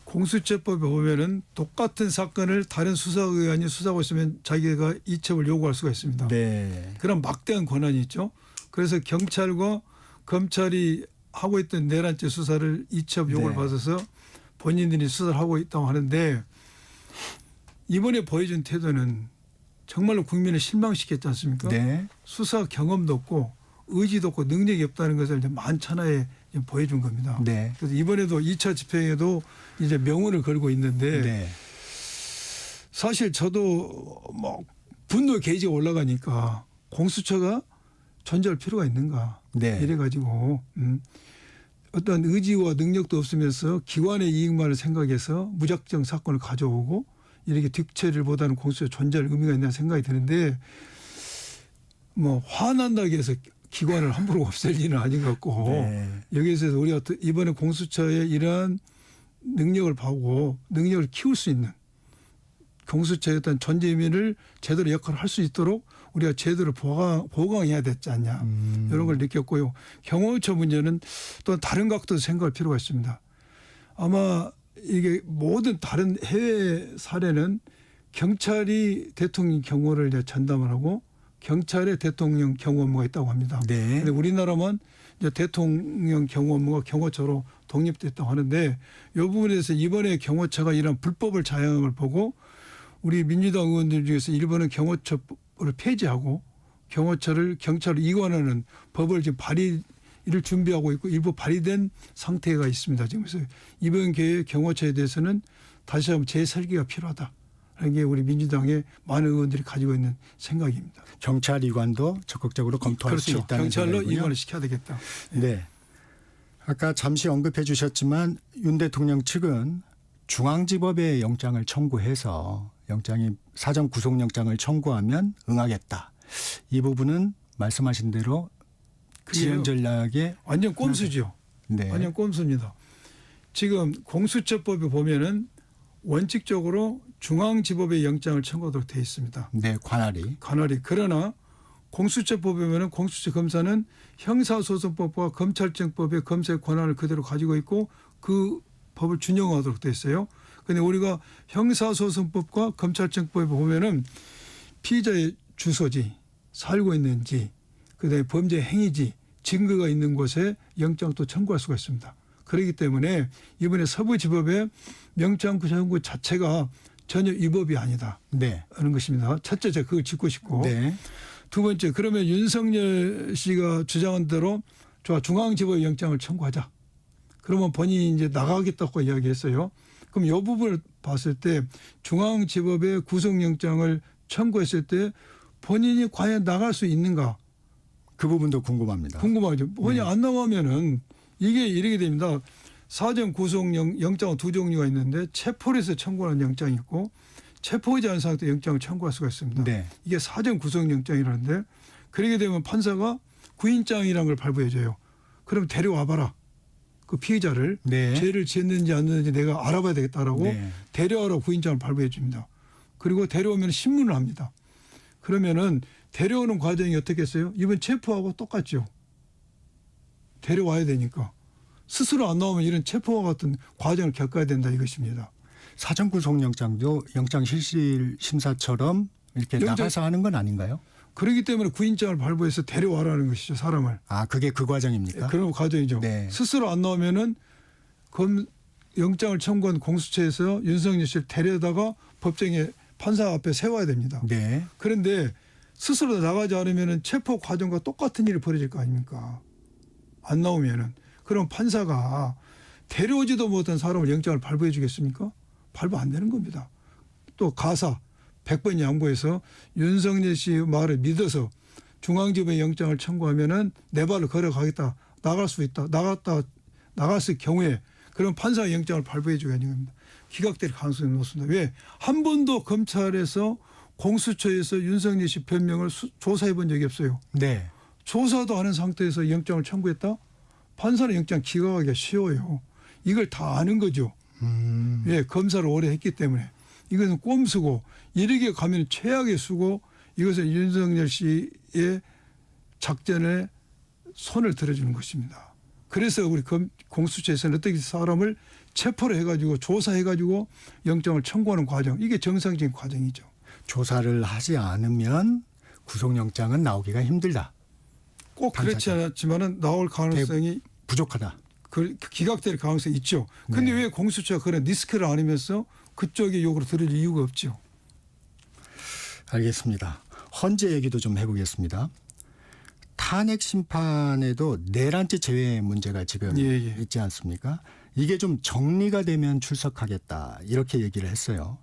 공수처법에 보면은 똑같은 사건을 다른 수사기관이 수사하고 있으면 자기가 이첩을 요구할 수가 있습니다. 네. 그런 막대한 권한이 있죠. 그래서 경찰과 검찰이 하고 있던 내란죄 수사를 이첩 요구를 네. 받아서 본인들이 수사를 하고 있다고 하는데 이번에 보여준 태도는 정말로 국민을 실망시켰지 않습니까? 네. 수사 경험도 없고 의지도 없고 능력이 없다는 것을 이제 만천하에 보여준 겁니다. 네. 그래서 이번에도 2차 집행에도 이제 명운을 걸고 있는데 네. 사실 저도 뭐 분노 게이지가 올라가니까 공수처가 존재할 필요가 있는가 네. 이래가지고 어떤 의지와 능력도 없으면서 기관의 이익만을 생각해서 무작정 사건을 가져오고 이렇게 뒷처리를 보다는 공수처 존재할 의미가 있나 생각이 드는데 뭐 화난다고 해서 기관을 함부로 없앨 일은 아닌 것 같고 네. 여기에서 우리가 이번에 공수처의 이러한 능력을 보고 능력을 키울 수 있는 공수처의 어떤 존재 의미를 제대로 역할을 할 수 있도록 우리가 제대로 보강해야 되지 않냐 이런 걸 느꼈고요. 경호처 문제는 또 다른 각도에서 생각할 필요가 있습니다. 아마 이게 모든 다른 해외 사례는 경찰이 대통령 경호를 이제 전담을 하고 경찰에 대통령 경호 업무가 있다고 합니다. 네. 그런데 우리나라만 이제 대통령 경호 업무가 경호처로 독립됐다고 하는데 이 부분에서 이번에 경호처가 이런 불법을 자행한 걸 보고 우리 민주당 의원들 중에서 일본은 경호처를 폐지하고 경호처를 경찰로 이관하는 법을 지금 발의를 준비하고 있고 일부 발의된 상태가 있습니다. 지금 그래서 이번 기회에 경호처에 대해서는 다시 한번 재설계가 필요하다. 하는 게 우리 민주당의 많은 의원들이 가지고 있는 생각입니다. 경찰 이관도 적극적으로 검토할 수 그렇죠. 있다는 경찰로 생각이군요. 이관을 시켜야 되겠다. 네. 아까 잠시 언급해 주셨지만 윤 대통령 측은 중앙지법에 영장을 청구해서 사전 구속영장을 청구하면 응하겠다. 이 부분은 말씀하신 대로 지연 전략에 완전 꼼수죠. 네. 완전 꼼수입니다. 지금 공수처법에 보면은 원칙적으로 중앙지법에 영장을 청구하도록 되어 있습니다. 네, 관할이. 그러나 공수처법에 보면은 공수처 검사는 형사소송법과 검찰청법의 검사의 권한을 그대로 가지고 있고 그 법을 준용하도록 되어 있어요. 그런데 우리가 형사소송법과 검찰청법에 보면은 피의자의 주소지, 살고 있는지, 그다음에 범죄 행위지, 증거가 있는 곳에 영장을 또 청구할 수가 있습니다. 그렇기 때문에 이번에 서부지법의 영장 청구 자체가 전혀 위법이 아니다. 네. 하는 것입니다. 첫째, 제가 그걸 짚고 싶고. 네. 두 번째, 그러면 윤석열 씨가 주장한 대로 중앙지법에 영장을 청구하자. 그러면 본인이 이제 나가겠다고 이야기했어요. 그럼 이 부분을 봤을 때 중앙지법에 구속영장을 청구했을 때 본인이 과연 나갈 수 있는가? 그 부분도 궁금합니다. 궁금하죠. 본인이 안 나가면은 이게 이렇게 됩니다. 사전 구속 영장은 두 종류가 있는데 체포를 해서 청구하는 영장이 있고 체포하지 않은 상태에 영장을 청구할 수가 있습니다. 네. 이게 사전 구속 영장이라는데 그렇게 되면 판사가 구인장이라는 걸 발부해줘요. 그럼 데려와봐라. 그 피해자를 네. 죄를 지었는지 안 했는지 내가 알아봐야 되겠다라고 네. 데려와라 구인장을 발부해 줍니다. 그리고 데려오면 신문을 합니다. 그러면은 데려오는 과정이 어떻겠어요? 이번 체포하고 똑같죠. 데려와야 되니까. 스스로 안 나오면 이런 체포와 같은 과정을 겪어야 된다 이것입니다. 사전 구속영장도 영장 실질 심사처럼 이렇게 나가서 하는 건 아닌가요? 그렇기 때문에 구인장을 발부해서 데려와라는 것이죠. 사람을. 아, 그게 그 과정입니까? 그런 과정이죠. 네. 스스로 안 나오면은 영장을 청구한 공수처에서 윤석열 씨를 데려다가 법정에 판사 앞에 세워야 됩니다. 네. 그런데 스스로 나가지 않으면은 체포 과정과 똑같은 일이 벌어질 거 아닙니까? 안 나오면은. 그럼 판사가 데려오지도 못한 사람을 영장을 발부해 주겠습니까? 발부 안 되는 겁니다. 또 가사 100번 양보해서 윤석열 씨 말을 믿어서 중앙지법에 영장을 청구하면은 내 발을 걸어가겠다. 나갈 수 있다. 나갔을 경우에 그럼 판사가 영장을 발부해 주게 하는 겁니다. 기각될 가능성이 높습니다. 왜? 한 번도 검찰에서 공수처에서 윤석열 씨 변명을 조사해 본 적이 없어요. 네. 조사도 하는 상태에서 영장을 청구했다? 판사는 영장 기각하기가 쉬워요. 이걸 다 아는 거죠. 예, 검사를 오래 했기 때문에. 이것은 꼼수고 이렇게 가면 최악의 수고 이것은 윤석열 씨의 작전에 손을 들어주는 것입니다. 그래서 우리 공수처에서는 어떻게 사람을 체포를 해가지고 조사해가지고 영장을 청구하는 과정. 이게 정상적인 과정이죠. 조사를 하지 않으면 구속영장은 나오기가 힘들다. 꼭 그렇지 않았지만은 나올 가능성이 부족하다. 기각될 가능성이 있죠. 그런데 네. 왜 공수처가 그런 리스크를 안으면서 그쪽의 요구를 들을 이유가 없죠. 알겠습니다. 헌재 얘기도 좀 해보겠습니다. 탄핵 심판에도 내란죄 제외 문제가 지금 있지 않습니까? 이게 좀 정리가 되면 출석하겠다 이렇게 얘기를 했어요.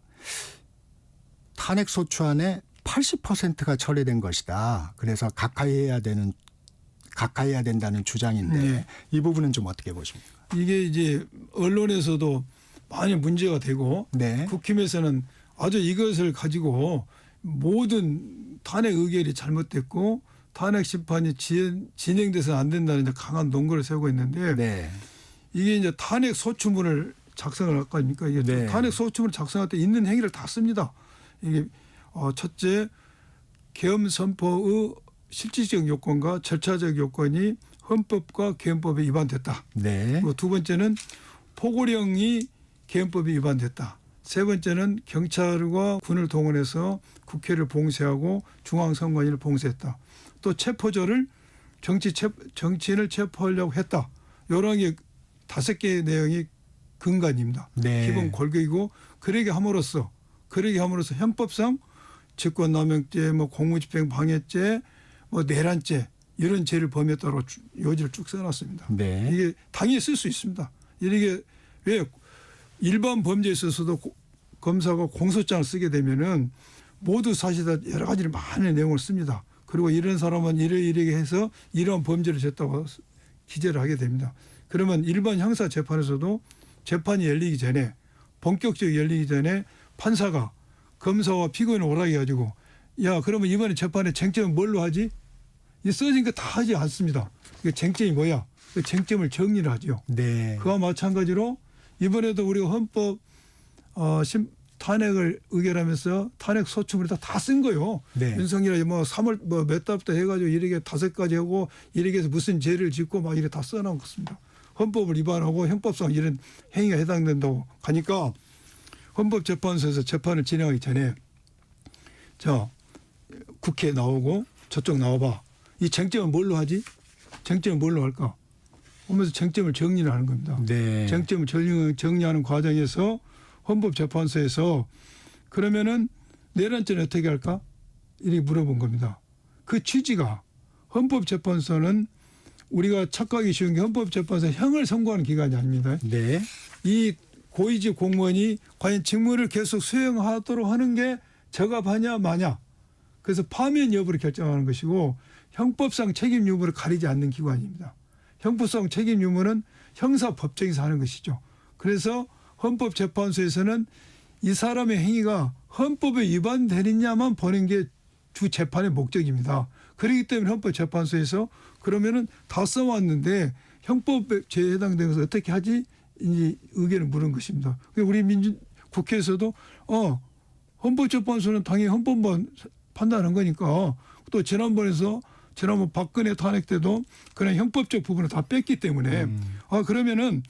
탄핵 소추안에 80%가 철회된 것이다. 그래서 가까이 해야 된다는 주장인데 네. 이 부분은 좀 어떻게 보십니까? 이게 이제 언론에서도 많이 문제가 되고 네. 국힘에서는 아주 이것을 가지고 모든 탄핵 의결이 잘못됐고 탄핵 심판이 진행돼서는 안 된다는 이제 강한 논거를 세우고 있는데 네. 이게 이제 탄핵 소추문을 작성을 할 거 아닙니까? 이게 네. 탄핵 소추문을 작성할 때 있는 행위를 다 씁니다. 이게 첫째 계엄 선포의 실질적 요건과 절차적 요건이 헌법과 계엄법에 위반됐다. 네. 그리고 두 번째는 포고령이 계엄법에 위반됐다. 세 번째는 경찰과 군을 동원해서 국회를 봉쇄하고 중앙선관위를 봉쇄했다. 또 체포조를 정치인을 체포하려고 했다. 이런 게 5개의 내용이 근간입니다. 네. 기본 골격이고 그러게 함으로써 형법상 직권남용죄, 공무집행 방해죄, 내란죄 이런 죄를 범했다고 요지를 쭉 써놨습니다. 네. 이게 당연히 쓸 수 있습니다. 이게 왜 일반 범죄에 있어서도 검사가 공소장을 쓰게 되면은 모두 사실 다 여러 가지 많은 내용을 씁니다. 그리고 이런 사람은 이러이러게 해서 이러한 범죄를 졌다고 기재를 하게 됩니다. 그러면 일반 형사 재판에서도 재판이 열리기 전에 본격적으로 열리기 전에 판사가 검사와 피고인을 오라게 해가지고 야 그러면 이번에 재판에 쟁점은 뭘로 하지? 이 써진 거 다 하지 않습니다. 그 쟁점이 뭐야? 그 쟁점을 정리를 하죠. 네. 그와 마찬가지로 이번에도 우리가 헌법 탄핵을 의결하면서 탄핵 소추문을 다 쓴 거요. 네. 윤석열이 뭐 3월 뭐 몇 달부터 해가지고 이렇게 5가지 하고 이렇게 해서 무슨 죄를 짓고 막 이렇게 다 써놓은 것입니다. 헌법을 위반하고 형법상 이런 행위가 해당된다고 하니까 헌법재판소에서 재판을 진행하기 전에 자 국회에 나오고 저쪽 나와봐. 이 쟁점은 뭘로 하지? 쟁점은 뭘로 할까? 하면서 쟁점을 정리를 하는 겁니다. 네. 쟁점을 정리하는 과정에서 헌법재판소에서 그러면은 내란죄는 어떻게 할까? 이렇게 물어본 겁니다. 그 취지가 헌법재판소는 우리가 착각하기 쉬운 게 헌법재판소 형을 선고하는 기관이 아닙니다. 네. 이 고위직 공무원이 과연 직무를 계속 수행하도록 하는 게 적합하냐 마냐. 그래서 파면 여부를 결정하는 것이고 형법상 책임 유무를 가리지 않는 기관입니다. 형법상 책임 유무는 형사법정에서 하는 것이죠. 그래서 헌법재판소에서는 이 사람의 행위가 헌법에 위반되느냐만 보는 게 주 재판의 목적입니다. 그렇기 때문에 헌법재판소에서 그러면은 다 써왔는데 형법죄에 해당되는 것을 어떻게 하지? 이 의견을 물은 것입니다. 우리 국회에서도 헌법재판소는 당연히 헌법만 판단한 거니까 또 지난번 박근혜 탄핵 때도 그런 형법적 부분을 다 뺐기 때문에 그러면은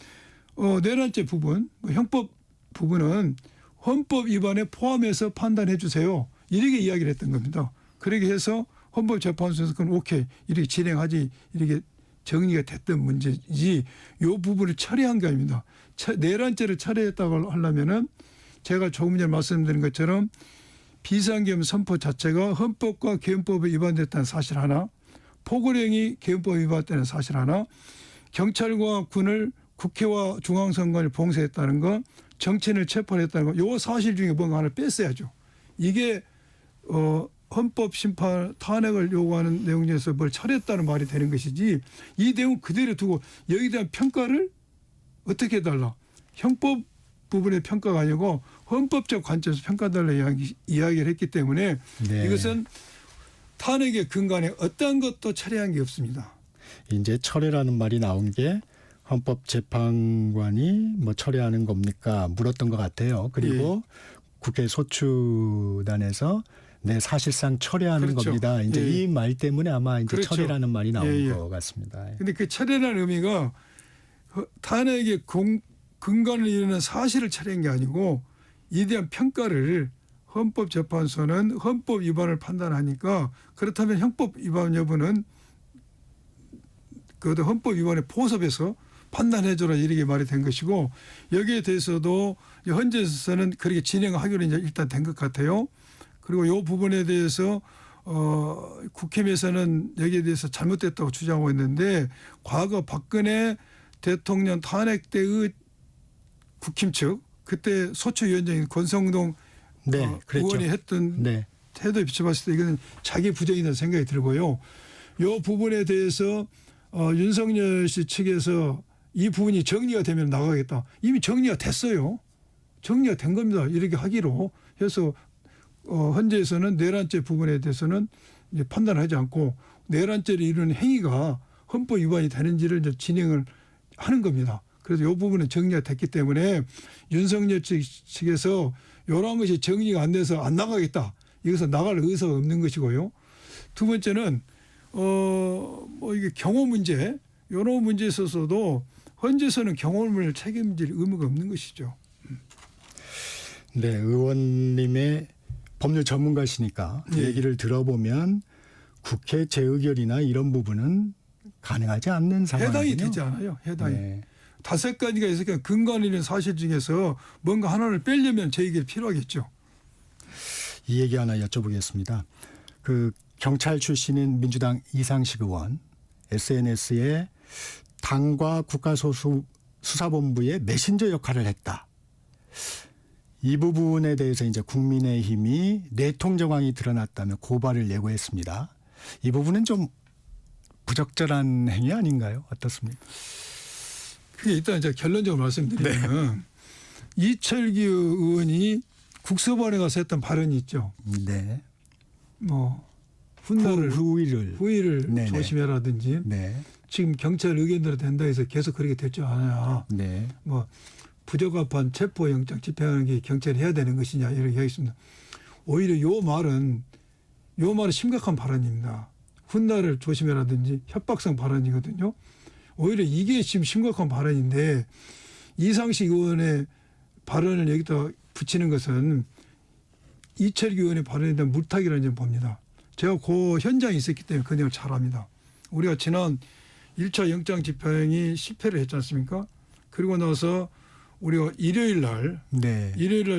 내란죄 부분, 형법 부분은 헌법 위반에 포함해서 판단해 주세요. 이렇게 이야기를 했던 겁니다. 그렇게 해서 헌법재판소에서 그건 오케이 이렇게 진행하지 이렇게 정리가 됐던 문제지 이 부분을 처리한 게 아닙니다. 내란죄를 처리했다고 하려면은 제가 조금 전에 말씀드린 것처럼 비상계엄 선포 자체가 헌법과 개헌법에 위반됐다는 사실 하나, 포고령이 개헌법에 위반됐다는 사실 하나, 경찰과 군을 국회와 중앙선관위를 봉쇄했다는 거, 정치인을 체포했다는 거, 요 사실 중에 뭔가 하나를 뺐어야죠. 이게 헌법 심판 탄핵을 요구하는 내용 중에서 뭘 처리했다는 말이 되는 것이지 이 내용 그대로 두고 여기에 대한 평가를 어떻게 해달라. 형법 부분의 평가가 아니고 헌법적 관점에서 평가달라 이야기를 했기 때문에 네. 이것은 탄핵의 근간에 어떠한 것도 처리한 게 없습니다. 이제 철회라는 말이 나온 게 헌법재판관이 뭐 철회하는 겁니까 물었던 것 같아요. 그리고 국회 소추단에서 네 사실상 철회하는 그렇죠. 겁니다. 이제 이 말 때문에 아마 이제 그렇죠. 철회라는 말이 나온 것 같습니다. 그런데 그 철회라는 의미가 탄핵의 근간을 이루는 사실을 철회한 게 아니고 이에 대한 평가를 헌법재판소는 헌법 위반을 판단하니까 그렇다면 형법 위반 여부는 그 헌법 위반에 포섭해서 판단해줘라 이렇게 말이 된 것이고 여기에 대해서도 현재에서는 그렇게 진행하기로 이제 일단 된 것 같아요. 그리고 이 부분에 대해서 국힘에서는 여기에 대해서 잘못됐다고 주장하고 있는데 과거 박근혜 대통령 탄핵 때의 국힘 측 그때 소추위원장인 권성동 네, 의원이 했던 태도에 비춰봤을 때 이거는 자기 부정이라는 생각이 들고요. 이 부분에 대해서 윤석열 씨 측에서 이 부분이 정리가 되면 나가겠다. 이미 정리가 됐어요. 정리가 된 겁니다. 이렇게 하기로 해서 현재에서는 내란죄 부분에 대해서는 이제 판단하지 않고 내란죄를 이루는 행위가 헌법 위반이 되는지를 이제 진행을 하는 겁니다. 그래서 이 부분은 정리가 됐기 때문에 윤석열 측에서 이러한 것이 정리가 안 돼서 안 나가겠다. 이것은 나갈 의사가 없는 것이고요. 두 번째는 뭐 이게 경호 문제 이런 문제에 있어서도 현재에서는 경호를 책임질 의무가 없는 것이죠. 네, 의원님의 법률 전문가시니까 얘기를 들어보면 국회 재의결이나 이런 부분은 가능하지 않는 상황이군요. 해당이 되지 않아요. 해당이. 네. 5가지가 있으니까 근간이 있는 사실 중에서 뭔가 하나를 빼려면 재의결이 필요하겠죠. 이 얘기 하나 여쭤보겠습니다. 그 경찰 출신인 민주당 이상식 의원 SNS에 당과 국가수사본부의 메신저 역할을 했다. 이 부분에 대해서 이제 국민의힘이 내통 정황이 드러났다며 고발을 예고했습니다. 이 부분은 좀 부적절한 행위 아닌가요? 어떻습니까? 그게 일단 이제 결론적으로 말씀드리면 이철규 의원이 국서본에 가서 했던 발언이 있죠. 네. 뭐 훗날을 후위를 네네. 조심해라든지 네. 지금 경찰 의견대로 된다 해서 계속 그렇게 됐지 않아야 네. 뭐 부적합한 체포영장 집행하는 게 경찰이 해야 되는 것이냐 이렇게 하겠습니다. 오히려 요 말은 심각한 발언입니다. 훗날을 조심해라든지 협박성 발언이거든요. 오히려 이게 지금 심각한 발언인데 이상식 의원의 발언을 여기다 붙이는 것은 이철규 의원의 발언에 대한 물타기라는 점을 봅니다. 제가 그 현장에 있었기 때문에 그 내용을 잘 압니다. 우리가 지난 1차 영장 집행이 실패를 했지 않습니까? 그리고 나서 우리가 일요일 날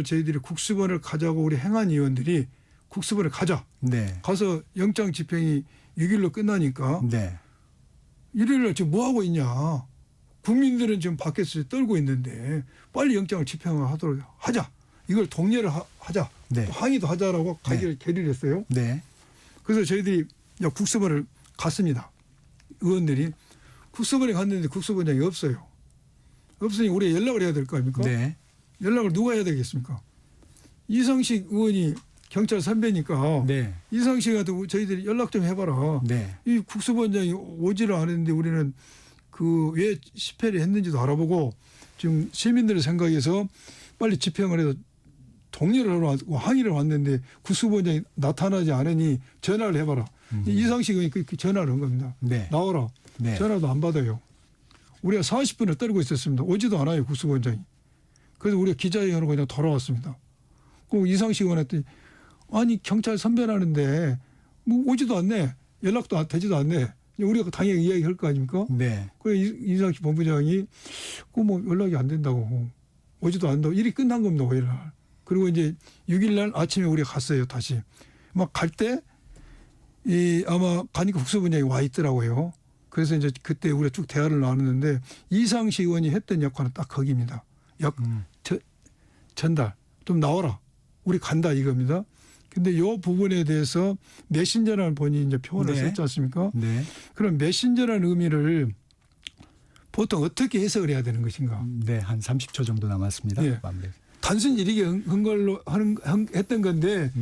저희들이 국수본을 가자고 우리 행안 의원들이 국수본을 가자. 네. 가서 영장 집행이 6일로 끝나니까 네. 일요일 날 지금 뭐 하고 있냐. 국민들은 지금 밖에서 떨고 있는데 빨리 영장을 집행하도록 하자. 이걸 독려를 하자. 네. 또 항의도 하자라고 결의를 했어요. 네. 그래서 저희들이 국수본을 갔습니다. 의원들이 국수본에 갔는데 국수본장이 없어요. 없으니 우리가 연락을 해야 될 거 아닙니까? 네. 연락을 누가 해야 되겠습니까? 이상식 의원이 경찰 선배니까 네. 이상식한테 저희들이 연락 좀 해봐라. 네. 이 국수본장이 오지를 않았는데 우리는 그 왜 집회를 했는지도 알아보고 지금 시민들의 생각에서 빨리 집행을 해서 독려를 하러 왔고 항의를 왔는데 국수본장이 나타나지 않으니 전화를 해봐라. 이상식 의원이 그 전화를 한 겁니다. 네. 나와라. 네. 전화도 안 받아요. 우리가 40분을 떨고 있었습니다. 오지도 않아요. 국수본장이. 그래서 우리가 기자회견으로 그냥 돌아왔습니다. 그 이상식 의원한테 아니 경찰 선배라는데 뭐 오지도 않네. 연락도 되지도 않네. 우리가 당연히 이야기할 거 아닙니까? 네. 그래서 이상식 본부장이 그 뭐 연락이 안 된다고 오지도 않는다고 일이 끝난 겁니다. 5일 날. 그리고 이제 6일 날 아침에 우리가 갔어요. 다시. 막 갈 때 아마 가니까 국수본장이 와 있더라고요. 그래서 이제 그때 우리가 쭉 대화를 나눴는데 이상식 의원이 했던 역할은 딱 거기입니다. 전달. 좀 나와라. 우리 간다 이겁니다. 근데 이 부분에 대해서 메신저라는 본인이 이제 표현을 네. 했지 않습니까? 네. 그럼 메신저라는 의미를 보통 어떻게 해석을 해야 되는 것인가? 네. 한 30초 정도 남았습니다. 예. 마무리. 단순히 이렇게 한 걸로 했던 건데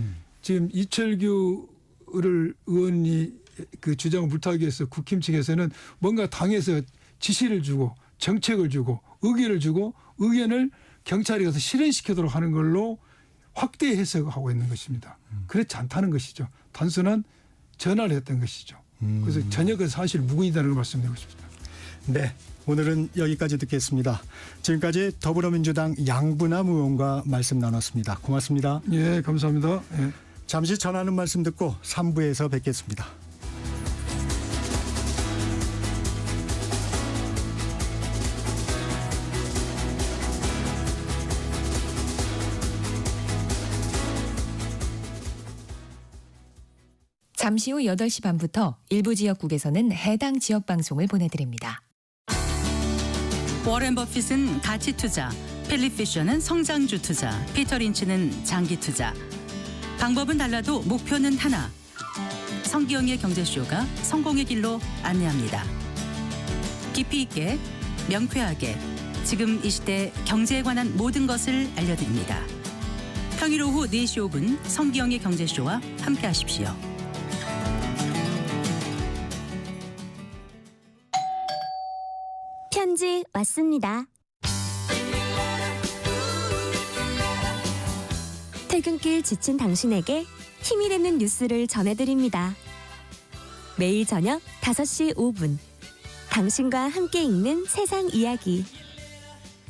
지금 이철규 의원이 그 주장을 물타기 해서 국힘 측에서는 뭔가 당에서 지시를 주고 정책을 주고 의견을 주고 의견을 경찰이 가서 실현시키도록 하는 걸로 확대 해석하고 있는 것입니다. 그렇지 않다는 것이죠. 단순한 전화를 했던 것이죠. 그래서 전혀 그 사실 무근이다는 걸 말씀드리고 싶습니다. 네. 오늘은 여기까지 듣겠습니다. 지금까지 더불어민주당 양분남 의원과 말씀 나눴습니다. 고맙습니다. 예, 감사합니다. 예. 잠시 전하는 말씀 듣고 3부에서 뵙겠습니다. 잠시 후 8시 반부터 일부 지역국에서는 해당 지역 방송을 보내드립니다. 워렌 버핏은 가치 투자, 필립 피셔는 성장주 투자, 피터 린치는 장기 투자. 방법은 달라도 목표는 하나. 성기영의 경제쇼가 성공의 길로 안내합니다. 깊이 있게, 명쾌하게, 지금 이 시대 경제에 관한 모든 것을 알려드립니다. 평일 오후 4시 5분 성기영의 경제쇼와 함께하십시오. 편지 왔습니다. 퇴근길 지친 당신에게 힘이 되는 뉴스를 전해드립니다. 매일 저녁 5시 5분 당신과 함께 읽는 세상 이야기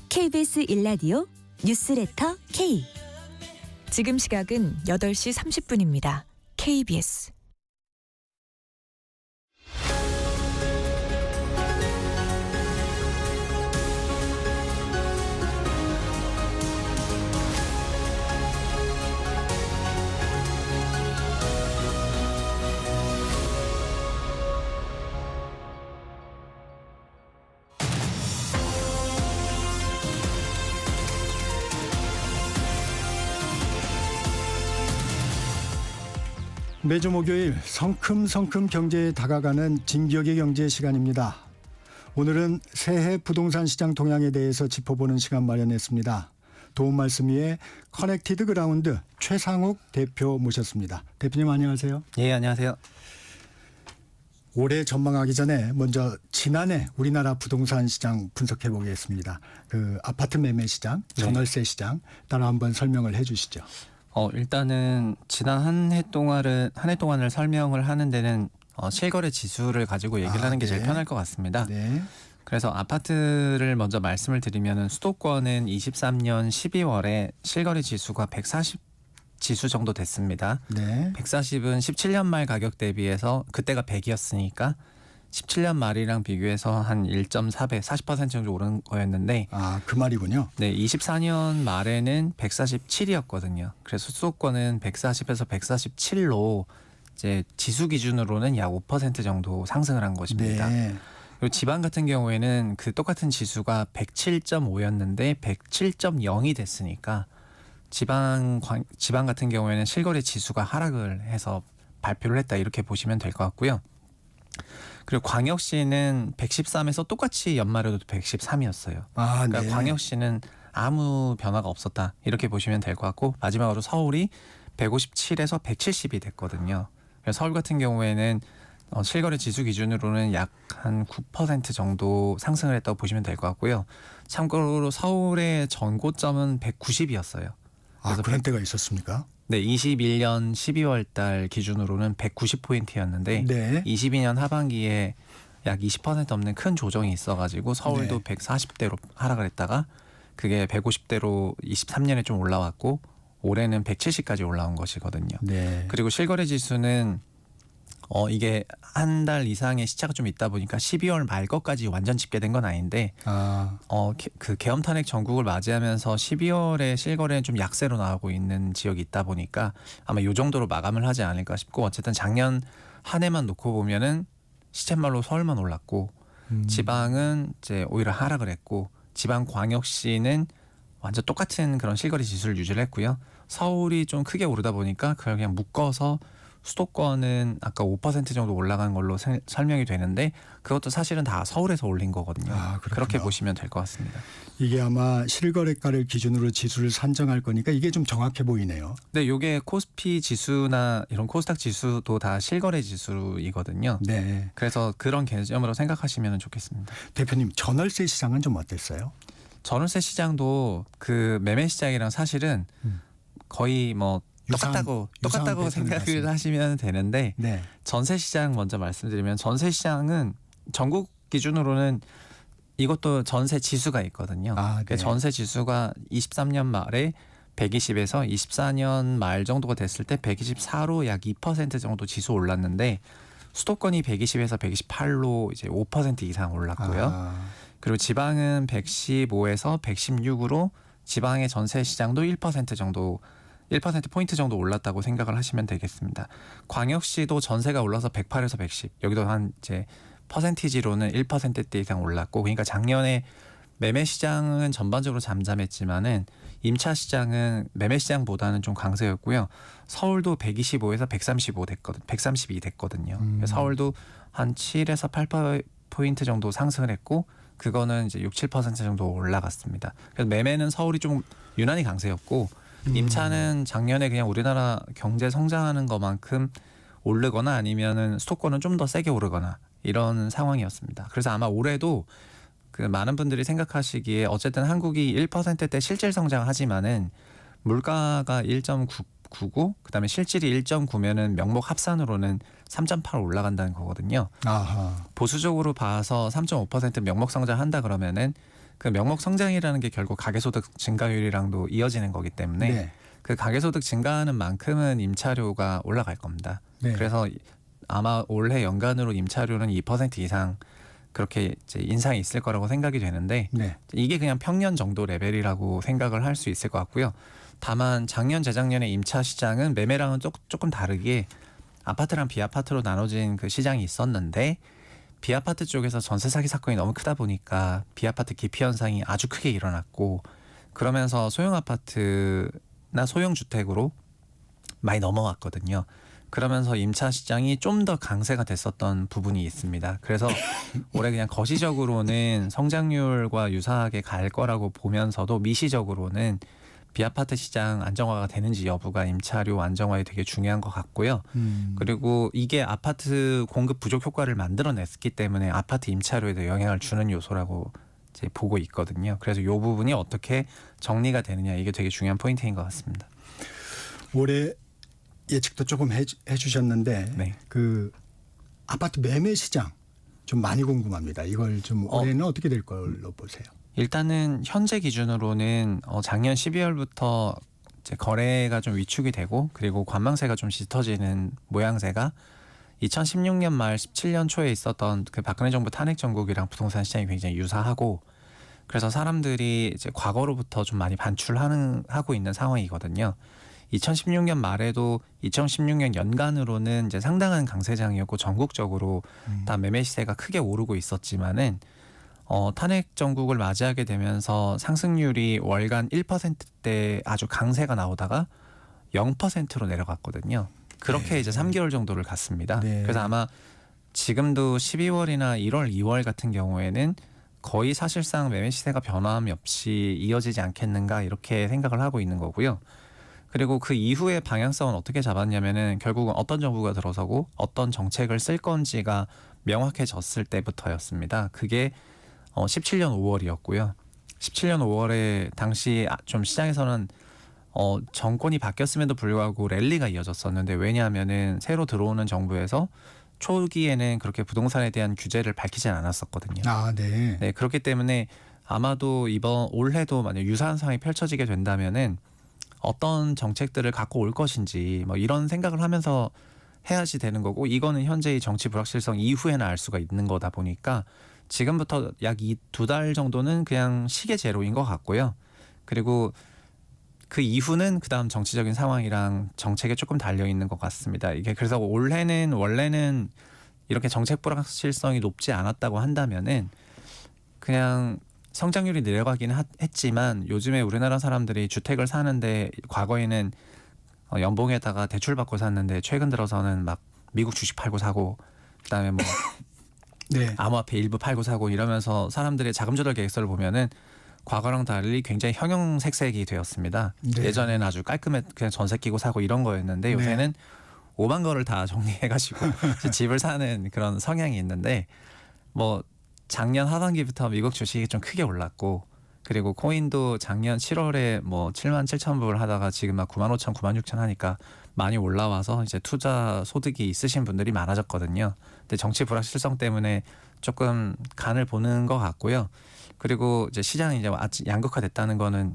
KBS 1라디오 뉴스레터 K. 지금 시각은 8시 30분입니다. KBS 매주 목요일 성큼성큼 경제에 다가가는 진격의 경제 시간입니다. 오늘은 새해 부동산 시장 동향에 대해서 짚어보는 시간 마련했습니다. 도움 말씀 위에 커넥티드 그라운드 최상욱 대표 모셨습니다. 대표님 안녕하세요. 예, 안녕하세요. 올해 전망하기 전에 먼저 지난해 우리나라 부동산 시장 분석해 보겠습니다. 그 아파트 매매 시장, 전월세 시장 따라 한번 설명을 해 주시죠. 일단은 지난 한 해 동안을 설명을 하는 데는 실거래 지수를 가지고 얘기를 하는 게 제일 편할 것 같습니다. 네. 그래서 아파트를 먼저 말씀을 드리면은 수도권은 23년 12월에 실거래 지수가 140 지수 정도 됐습니다. 네. 140은 17년 말 가격 대비해서 그때가 100이었으니까 17년 말이랑 비교해서 한 1.4배, 40% 정도 오른 거였는데 그 말이군요. 네, 24년 말에는 147이었거든요. 그래서 수도권은 140에서 147로 이제 지수 기준으로는 약 5% 정도 상승을 한 것입니다. 네. 그리고 지방 같은 경우에는 그 똑같은 지수가 107.5였는데 107.0이 됐으니까 지방 같은 경우에는 실거래 지수가 하락을 해서 발표를 했다 이렇게 보시면 될 것 같고요. 그리고 광역시는 113에서 똑같이 연말에도 113이었어요. 그러니까 네. 광역시는 아무 변화가 없었다 이렇게 보시면 될 것 같고 마지막으로 서울이 157에서 170이 됐거든요. 그래서 서울 같은 경우에는 실거래 지수 기준으로는 약 한 9% 정도 상승을 했다고 보시면 될 것 같고요. 참고로 서울의 전고점은 190이었어요. 그래서 그런 때가 있었습니까? 네, 21년 12월 달 기준으로는 190포인트였는데 네. 22년 하반기에 약 20% 넘는 큰 조정이 있어가지고 서울도 네. 140대로 하락을 했다가 그게 150대로 23년에 좀 올라왔고 올해는 170까지 올라온 것이거든요. 네. 그리고 실거래 지수는 이게 한 달 이상의 시차가 좀 있다 보니까 12월 말 것까지 완전 집계된 건 아닌데 그 계엄 탄핵 전국을 맞이하면서 12월에 실거래는 좀 약세로 나오고 있는 지역이 있다 보니까 아마 이 정도로 마감을 하지 않을까 싶고 어쨌든 작년 한 해만 놓고 보면은 시쳇말로 서울만 올랐고 지방은 이제 오히려 하락을 했고 지방 광역시는 완전 똑같은 그런 실거래 지수를 유지를 했고요. 서울이 좀 크게 오르다 보니까 그걸 그냥 묶어서 수도권은 아까 5% 정도 올라간 걸로 설명이 되는데 그것도 사실은 다 서울에서 올린 거거든요. 그렇게 보시면 될 것 같습니다. 이게 아마 실거래가를 기준으로 지수를 산정할 거니까 이게 좀 정확해 보이네요. 네, 이게 코스피 지수나 이런 코스닥 지수도 다 실거래 지수이거든요. 네. 그래서 그런 개념으로 생각하시면 좋겠습니다. 대표님, 전월세 시장은 좀 어땠어요? 전월세 시장도 그 매매 시장이랑 사실은 거의 뭐 똑같다고 생각을 하시면 되는데 네. 전세 시장 먼저 말씀드리면 전세 시장은 전국 기준으로는 이것도 전세 지수가 있거든요. 네. 전세 지수가 23년 말에 120에서 24년 말 정도가 됐을 때 124로 약 2% 정도 지수 올랐는데 수도권이 120에서 128로 이제 5% 이상 올랐고요. 그리고 지방은 115에서 116으로 지방의 전세 시장도 1% 정도 1%포인트 정도 올랐다고 생각을 하시면 되겠습니다. 광역시도 전세가 올라서 108에서 110 여기도 한 이제 퍼센티지로는 1%대 이상 올랐고 그러니까 작년에 매매 시장은 전반적으로 잠잠했지만은 임차 시장은 매매 시장보다는 좀 강세였고요. 서울도 125에서 132 됐거든요. 서울도 한 7에서 8% 정도 상승을 했고 그거는 이제 6, 7% 정도 올라갔습니다. 그래서 매매는 서울이 좀 유난히 강세였고 임차는 작년에 그냥 우리나라 경제 성장하는 것만큼 오르거나 아니면은 수도권은 좀 더 세게 오르거나 이런 상황이었습니다. 그래서 아마 올해도 그 많은 분들이 생각하시기에 어쨌든 한국이 1%대 실질 성장을 하지만은 물가가 1.99고 그다음에 실질이 1.9면은 명목 합산으로는 3.8 올라간다는 거거든요. 보수적으로 봐서 3.5% 명목 성장한다 그러면은 그 명목 성장이라는 게 결국 가계소득 증가율이랑도 이어지는 거기 때문에 그 가계소득 증가하는 만큼은 임차료가 올라갈 겁니다. 그래서 아마 올해 연간으로 임차료는 2% 이상 그렇게 이제 인상이 있을 거라고 생각이 되는데 이게 그냥 평년 정도 레벨이라고 생각을 할 수 있을 것 같고요. 다만 작년 재작년에 임차 시장은 매매랑은 조금 다르게 아파트랑 비아파트로 나눠진 그 시장이 있었는데 비아파트 쪽에서 전세 사기 사건이 너무 크다 보니까 비아파트 기피 현상이 아주 크게 일어났고 그러면서 소형 아파트나 소형 주택으로 많이 넘어왔거든요. 그러면서 임차 시장이 좀 더 강세가 됐었던 부분이 있습니다. 그래서 올해 그냥 거시적으로는 성장률과 유사하게 갈 거라고 보면서도 미시적으로는 비아파트 시장 안정화가 되는지 여부가 임차료 안정화에 되게 중요한 것 같고요. 그리고 이게 아파트 공급 부족 효과를 만들어냈기 때문에 아파트 임차료에도 영향을 주는 요소라고 이제 보고 있거든요. 그래서 이 부분이 어떻게 정리가 되느냐 이게 되게 중요한 포인트인 것 같습니다. 올해 예측도 조금 해주셨는데 네. 그 아파트 매매 시장 좀 많이 궁금합니다. 이걸 좀 올해는 어떻게 될 걸로 보세요? 일단은 현재 기준으로는 작년 12월부터 이제 거래가 좀 위축이 되고 그리고 관망세가 좀 짙어지는 모양새가 2016년 말 17년 초에 있었던 그 박근혜 정부 탄핵 정국이랑 부동산 시장이 굉장히 유사하고 그래서 사람들이 이제 과거로부터 좀 많이 하고 있는 상황이거든요. 2016년 말에도 2016년 연간으로는 이제 상당한 강세장이었고 전국적으로 다 매매 시세가 크게 오르고 있었지만은 탄핵 정국을 맞이하게 되면서 상승률이 월간 1%대 아주 강세가 나오다가 0%로 내려갔거든요. 그렇게 네. 이제 3개월 정도를 갔습니다. 네. 그래서 아마 지금도 12월이나 1월, 2월 같은 경우에는 거의 사실상 매매 시세가 변함이 없이 이어지지 않겠는가 이렇게 생각을 하고 있는 거고요. 그리고 그 이후의 방향성은 어떻게 잡았냐면은 결국은 어떤 정부가 들어서고 어떤 정책을 쓸 건지가 명확해졌을 때부터였습니다. 그게 17년 5월이었고요. 17년 5월에 당시 좀 시장에서는 정권이 바뀌었음에도 불구하고 랠리가 이어졌었는데 왜냐하면은 새로 들어오는 정부에서 초기에는 그렇게 부동산에 대한 규제를 밝히진 않았었거든요. 아, 네. 네, 그렇기 때문에 아마도 올해도 만약 유사한 상황이 펼쳐지게 된다면은 어떤 정책들을 갖고 올 것인지 뭐 이런 생각을 하면서 해야지 되는 거고 이거는 현재의 정치 불확실성 이후에는 알 수가 있는 거다 보니까 지금부터 약 2달 정도는 그냥 시계 제로인 것 같고요. 그리고 그 이후는 그다음 정치적인 상황이랑 정책에 조금 달려 있는 것 같습니다. 이게 그래서 올해는 원래는 이렇게 정책 불확실성이 높지 않았다고 한다면은 그냥 성장률이 내려가긴 했지만 요즘에 우리나라 사람들이 주택을 사는데 과거에는 연봉에다가 대출 받고 샀는데 최근 들어서는 막 미국 주식 팔고 사고 그다음에 뭐 네. 암호화폐 일부 팔고 사고 이러면서 사람들의 자금 조달 계획서를 보면은 과거랑 달리 굉장히 형형색색이 되었습니다. 네. 예전에는 아주 깔끔해 그냥 전세 끼고 사고 이런 거였는데 요새는 오만 거를 다 정리해가지고 집을 사는 그런 성향이 있는데 뭐 작년 하반기부터 미국 주식이 좀 크게 올랐고 그리고 코인도 작년 7월에 뭐 77,000불 하다가 지금 막 95,000, 96,000 하니까 많이 올라와서 이제 투자 소득이 있으신 분들이 많아졌거든요. 근데 정치 불확실성 때문에 조금 간을 보는 것 같고요. 그리고 이제 시장이 이제 양극화됐다는 거는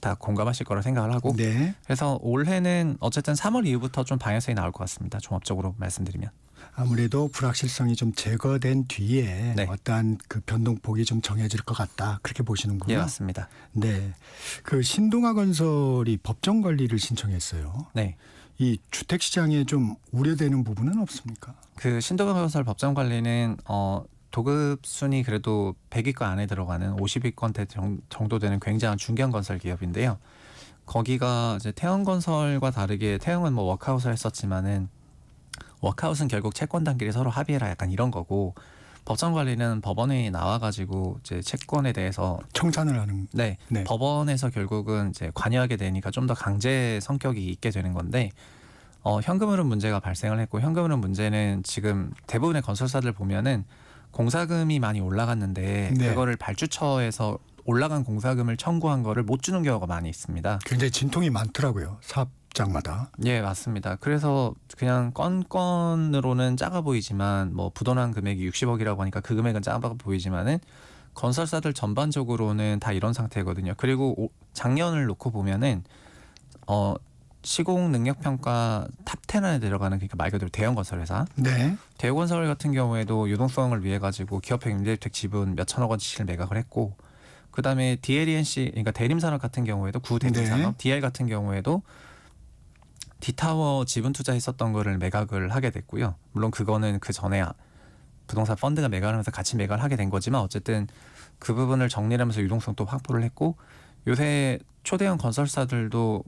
다 공감하실 거라 생각을 하고 네. 그래서 올해는 어쨌든 3월 이후부터 좀 방향성이 나올 것 같습니다. 종합적으로 말씀드리면. 아무래도 불확실성이 좀 제거된 뒤에 네. 어떠한 그 변동폭이 좀 정해질 것 같다. 그렇게 보시는군요. 예, 맞습니다. 네. 그 신동아 건설이 법정 관리를 신청했어요. 네. 이 주택 시장에 좀 우려되는 부분은 없습니까? 그 신동아 건설 법정 관리는 도급 순위 그래도 100위권 안에 들어가는 50위권 정도 되는 굉장한 중견 건설 기업인데요. 거기가 이제 태영건설과 다르게 태영은 뭐 워크아웃을 했었지만은 워크아웃은 결국 채권단끼리 서로 합의해라 약간 이런 거고 법정 관리는 법원에 나와가지고 이제 채권에 대해서 청산을 하는. 네, 네. 법원에서 결국은 이제 관여하게 되니까 좀 더 강제 성격이 있게 되는 건데 현금 흐름 문제가 발생을 했고 현금 흐름 문제는 지금 대부분의 건설사들 보면은 공사금이 많이 올라갔는데 네. 그거를 발주처에서 올라간 공사금을 청구한 거를 못 주는 경우가 많이 있습니다. 굉장히 진통이 많더라고요. 사업장마다. 예, 맞습니다. 그래서 그냥 건으로는 작아 보이지만 뭐 부도난 금액이 60억이라고 하니까 그 금액은 작아 보이지만은 건설사들 전반적으로는 다 이런 상태거든요. 그리고 작년을 놓고 보면은 시공 능력 평가 탑10 안에 들어가는 그러니까 말 그대로 대형 건설회사. 네. 대우건설 같은 경우에도 유동성을 위해 가지고 기업형 임대주택 지분 몇 천억 원치를 매각을 했고 그다음에 DLENC 그러니까 대림산업 같은 경우에도 구대림산업 DL 같은 경우에도 D타워 지분 투자했었던 거를 매각을 하게 됐고요. 물론 그거는 그 전에 부동산 펀드가 매각을 하면서 같이 매각을 하게 된 거지만 어쨌든 그 부분을 정리를 하면서 유동성도 확보를 했고 요새 초대형 건설사들도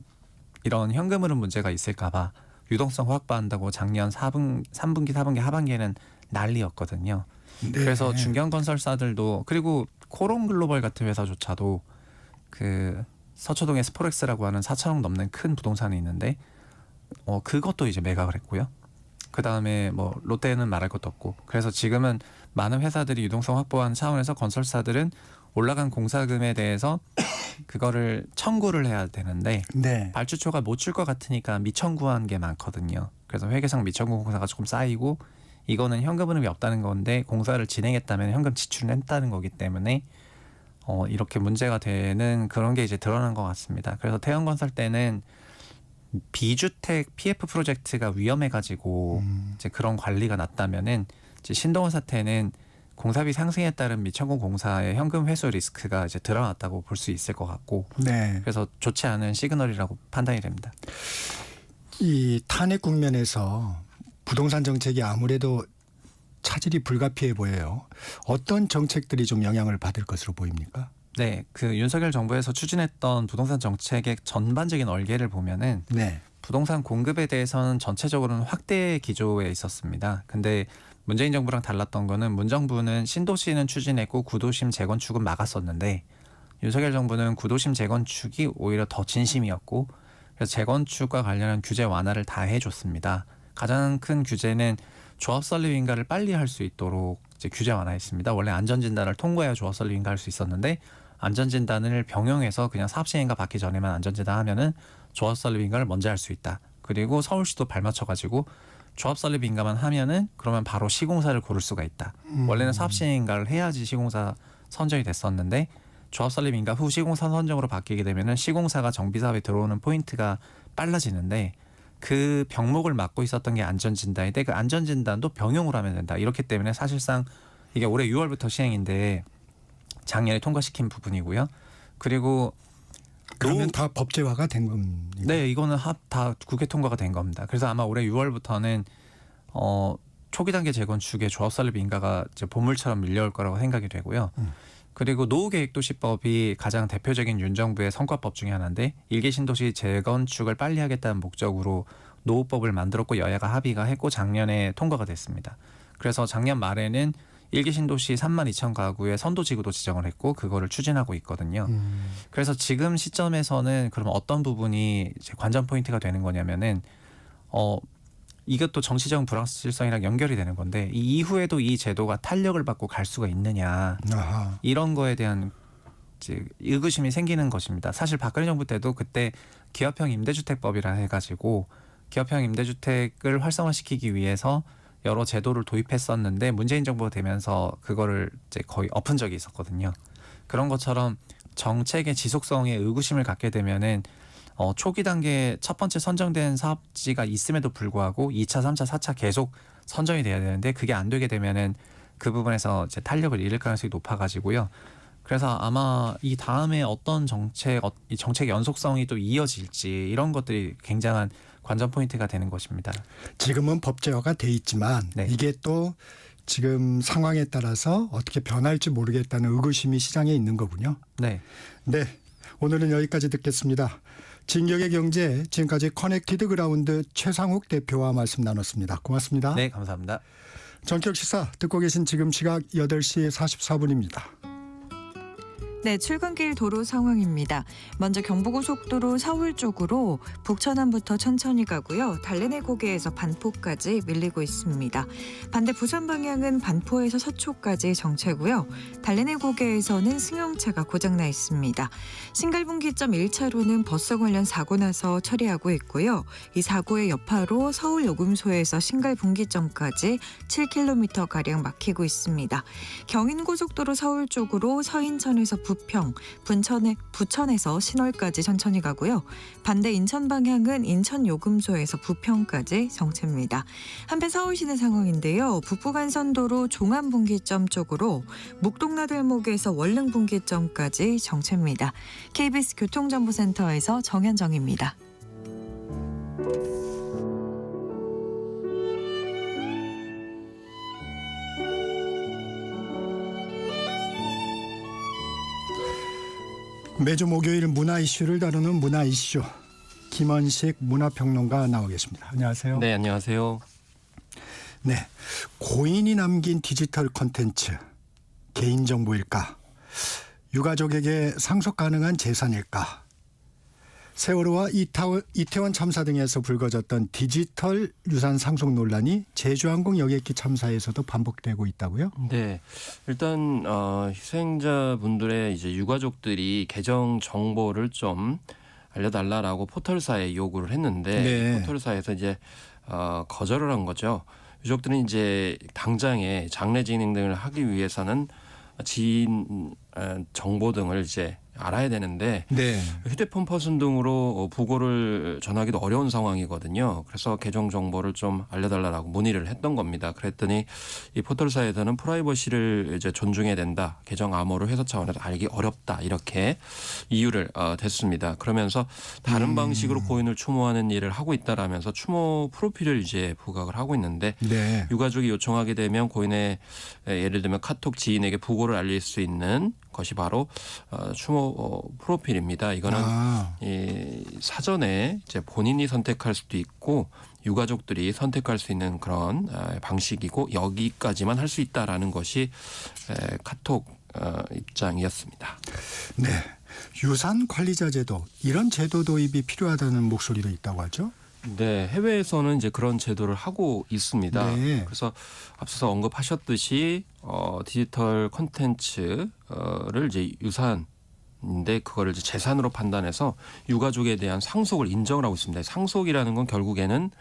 이런 현금 흐름 문제가 있을까 봐 유동성 확보한다고 작년 3분기, 4분기 하반기에는 난리였거든요. 네. 그래서 중견건설사들도 그리고 코롱글로벌 같은 회사조차도 그 서초동에 스포렉스라고 하는 4천억 넘는 큰 부동산이 있는데 그것도 이제 매각을 했고요. 그 다음에 뭐 롯데는 말할 것도 없고 그래서 지금은 많은 회사들이 유동성 확보하는 차원에서 건설사들은 올라간 공사금에 대해서 그거를 청구를 해야 되는데 네. 발주처가 못 줄 것 같으니까 미청구한 게 많거든요. 그래서 회계상 미청구 공사가 조금 쌓이고 이거는 현금 흐름이 없다는 건데 공사를 진행했다면 현금 지출을 했다는 거기 때문에 이렇게 문제가 되는 그런 게 이제 드러난 것 같습니다. 그래서 태형건설 때는 비주택 PF 프로젝트가 위험해가지고 이제 그런 관리가 났다면은 이제 신동원 사태는 공사비 상승에 따른 미청구 공사의 현금 회수 리스크가 이제 드러났다고 볼 수 있을 것 같고, 네. 그래서 좋지 않은 시그널이라고 판단이 됩니다. 이 탄핵 국면에서 부동산 정책이 아무래도 차질이 불가피해 보여요. 어떤 정책들이 좀 영향을 받을 것으로 보입니까? 네, 그 윤석열 정부에서 추진했던 부동산 정책의 전반적인 얼개를 보면은 네. 부동산 공급에 대해서는 전체적으로는 확대 기조에 있었습니다. 근데 문재인 정부랑 달랐던 거는 문정부는 신도시는 추진했고 구도심 재건축은 막았었는데 윤석열 정부는 구도심 재건축이 오히려 더 진심이었고 그래서 재건축과 관련한 규제 완화를 다 해줬습니다. 가장 큰 규제는 조합 설립 인가를 빨리 할 수 있도록 이제 규제 완화했습니다. 원래 안전진단을 통과해야 조합 설립 인가할 수 있었는데 안전진단을 병용해서 그냥 사업시행인가 받기 전에만 안전진단 하면은 조합 설립 인가를 먼저 할 수 있다. 그리고 서울시도 발맞춰가지고 조합 설립 인가만 하면은 그러면 바로 시공사를 고를 수가 있다. 원래는 사업시행 인가를 해야지 시공사 선정이 됐었는데 조합 설립 인가 후 시공사 선정으로 바뀌게 되면은 시공사가 정비사업에 들어오는 포인트가 빨라지는데 그 병목을 맡고 있었던 게 안전진단인데 그 안전진단도 병용으로 하면 된다. 이렇기 때문에 사실상 이게 올해 6월부터 시행인데 작년에 통과시킨 부분이고요. 그리고 그러면 다 법제화가 된 겁니까? 네, 이거는 다 국회 통과가 된 겁니다. 그래서 아마 올해 6월부터는 초기 단계 재건축의 조합 설립 인가가 이제 보물처럼 밀려올 거라고 생각이 되고요. 그리고 노후계획도시법이 가장 대표적인 윤 정부의 성과법 중에 하나인데 일개 신도시 재건축을 빨리 하겠다는 목적으로 노후법을 만들었고 여야가 합의가 했고 작년에 통과가 됐습니다. 그래서 작년 말에는 일개 신도시 32,000가구의 선도지구도 지정을 했고 그거를 추진하고 있거든요. 그래서 지금 시점에서는 그럼 어떤 부분이 이제 관전 포인트가 되는 거냐면은 이것도 정치적 불확실성이랑 연결이 되는 건데 이 이후에도 이 제도가 탄력을 받고 갈 수가 있느냐 아하. 이런 거에 대한 이제 의구심이 생기는 것입니다. 사실 박근혜 정부 때도 그때 기업형 임대주택법이라 해가지고 기업형 임대주택을 활성화시키기 위해서 여러 제도를 도입했었는데 문재인 정부가 되면서 그거를 이제 거의 엎은 적이 있었거든요. 그런 것처럼 정책의 지속성에 의구심을 갖게 되면은 초기 단계 첫 번째 선정된 사업지가 있음에도 불구하고 2차, 3차, 4차 계속 선정이 돼야 되는데 그게 안 되게 되면은 그 부분에서 이제 탄력을 잃을 가능성이 높아가지고요. 그래서 아마 이 다음에 어떤 이 정책 연속성이 또 이어질지 이런 것들이 굉장한 관전 포인트가 되는 것입니다. 지금은 법제화가 돼 있지만 네. 이게 또 지금 상황에 따라서 어떻게 변할지 모르겠다는 의구심이 시장에 있는 거군요. 네. 네. 오늘은 여기까지 듣겠습니다. 진격의 경제 지금까지 커넥티드 그라운드 최상욱 대표와 말씀 나눴습니다. 고맙습니다. 네, 감사합니다. 전격 시사 듣고 계신 지금 시각 8시 44분입니다. 네, 출근길 도로 상황입니다. 먼저 경부고속도로 서울 쪽으로 북천안부터 천천히 가고요. 달래내고개에서 반포까지 밀리고 있습니다. 반대 부산 방향은 반포에서 서초까지 정체고요. 달래내고개에서는 승용차가 고장나 있습니다. 신갈분기점 1차로는 버스 관련 사고 나서 처리하고 있고요. 이 사고의 여파로 서울 요금소에서 신갈분기점까지 7km가량 막히고 있습니다. 경인고속도로 서울 쪽으로 서인천에서 부평, 부천에서 신월까지 천천히 가고요. 반대 인천 방향은 인천 요금소에서 부평까지 정체입니다. 한편 서울시내 상황인데요. 북부간선도로 종암분기점 쪽으로 목동나들목에서 월릉분기점까지 정체입니다. KBS 교통정보센터에서 정현정입니다. 매주 목요일 문화 이슈를 다루는 문화 이슈. 김원식 문화평론가 나와 계십니다. 안녕하세요. 네, 안녕하세요. 네, 고인이 남긴 디지털 콘텐츠 개인정보일까? 유가족에게 상속 가능한 재산일까? 세월호와 이태원 참사 등에서 불거졌던 디지털 유산 상속 논란이 제주항공 여객기 참사에서도 반복되고 있다고요? 네, 일단 희생자분들의 이제 유가족들이 계정 정보를 좀 알려달라라고 포털사에 요구를 했는데 네. 포털사에서 이제 거절을 한 거죠. 유족들은 이제 당장에 장례 진행 등을 하기 위해서는 지인 정보 등을 이제 알아야 되는데 네. 휴대폰 파손 등으로 부고를 전하기도 어려운 상황이거든요. 그래서 계정 정보를 좀 알려달라고 문의를 했던 겁니다. 그랬더니 이 포털사에서는 프라이버시를 이제 존중해야 된다. 계정 암호를 회사 차원에서 알기 어렵다. 이렇게 이유를 댔습니다. 그러면서 다른 방식으로 고인을 추모하는 일을 하고 있다라면서 추모 프로필을 이제 부각을 하고 있는데 네. 유가족이 요청하게 되면 고인의 예를 들면 카톡 지인에게 부고를 알릴 수 있는 것이 바로 추모 프로필입니다. 이거는 이 사전에 이제 본인이 선택할 수도 있고 유가족들이 선택할 수 있는 그런 방식이고 여기까지만 할 수 있다라는 것이 카톡 입장이었습니다. 네, 유산 관리자 제도 이런 제도 도입이 필요하다는 목소리도 있다고 하죠. 네, 해외에서는 이제 그런 제도를 하고 있습니다. 네. 그래서 앞서서 언급하셨듯이 디지털 콘텐츠를 이제 유산인데 그거를 이제 재산으로 판단해서 유가족에 대한 상속을 인정을 하고 있습니다. 상속이라는 건 결국에는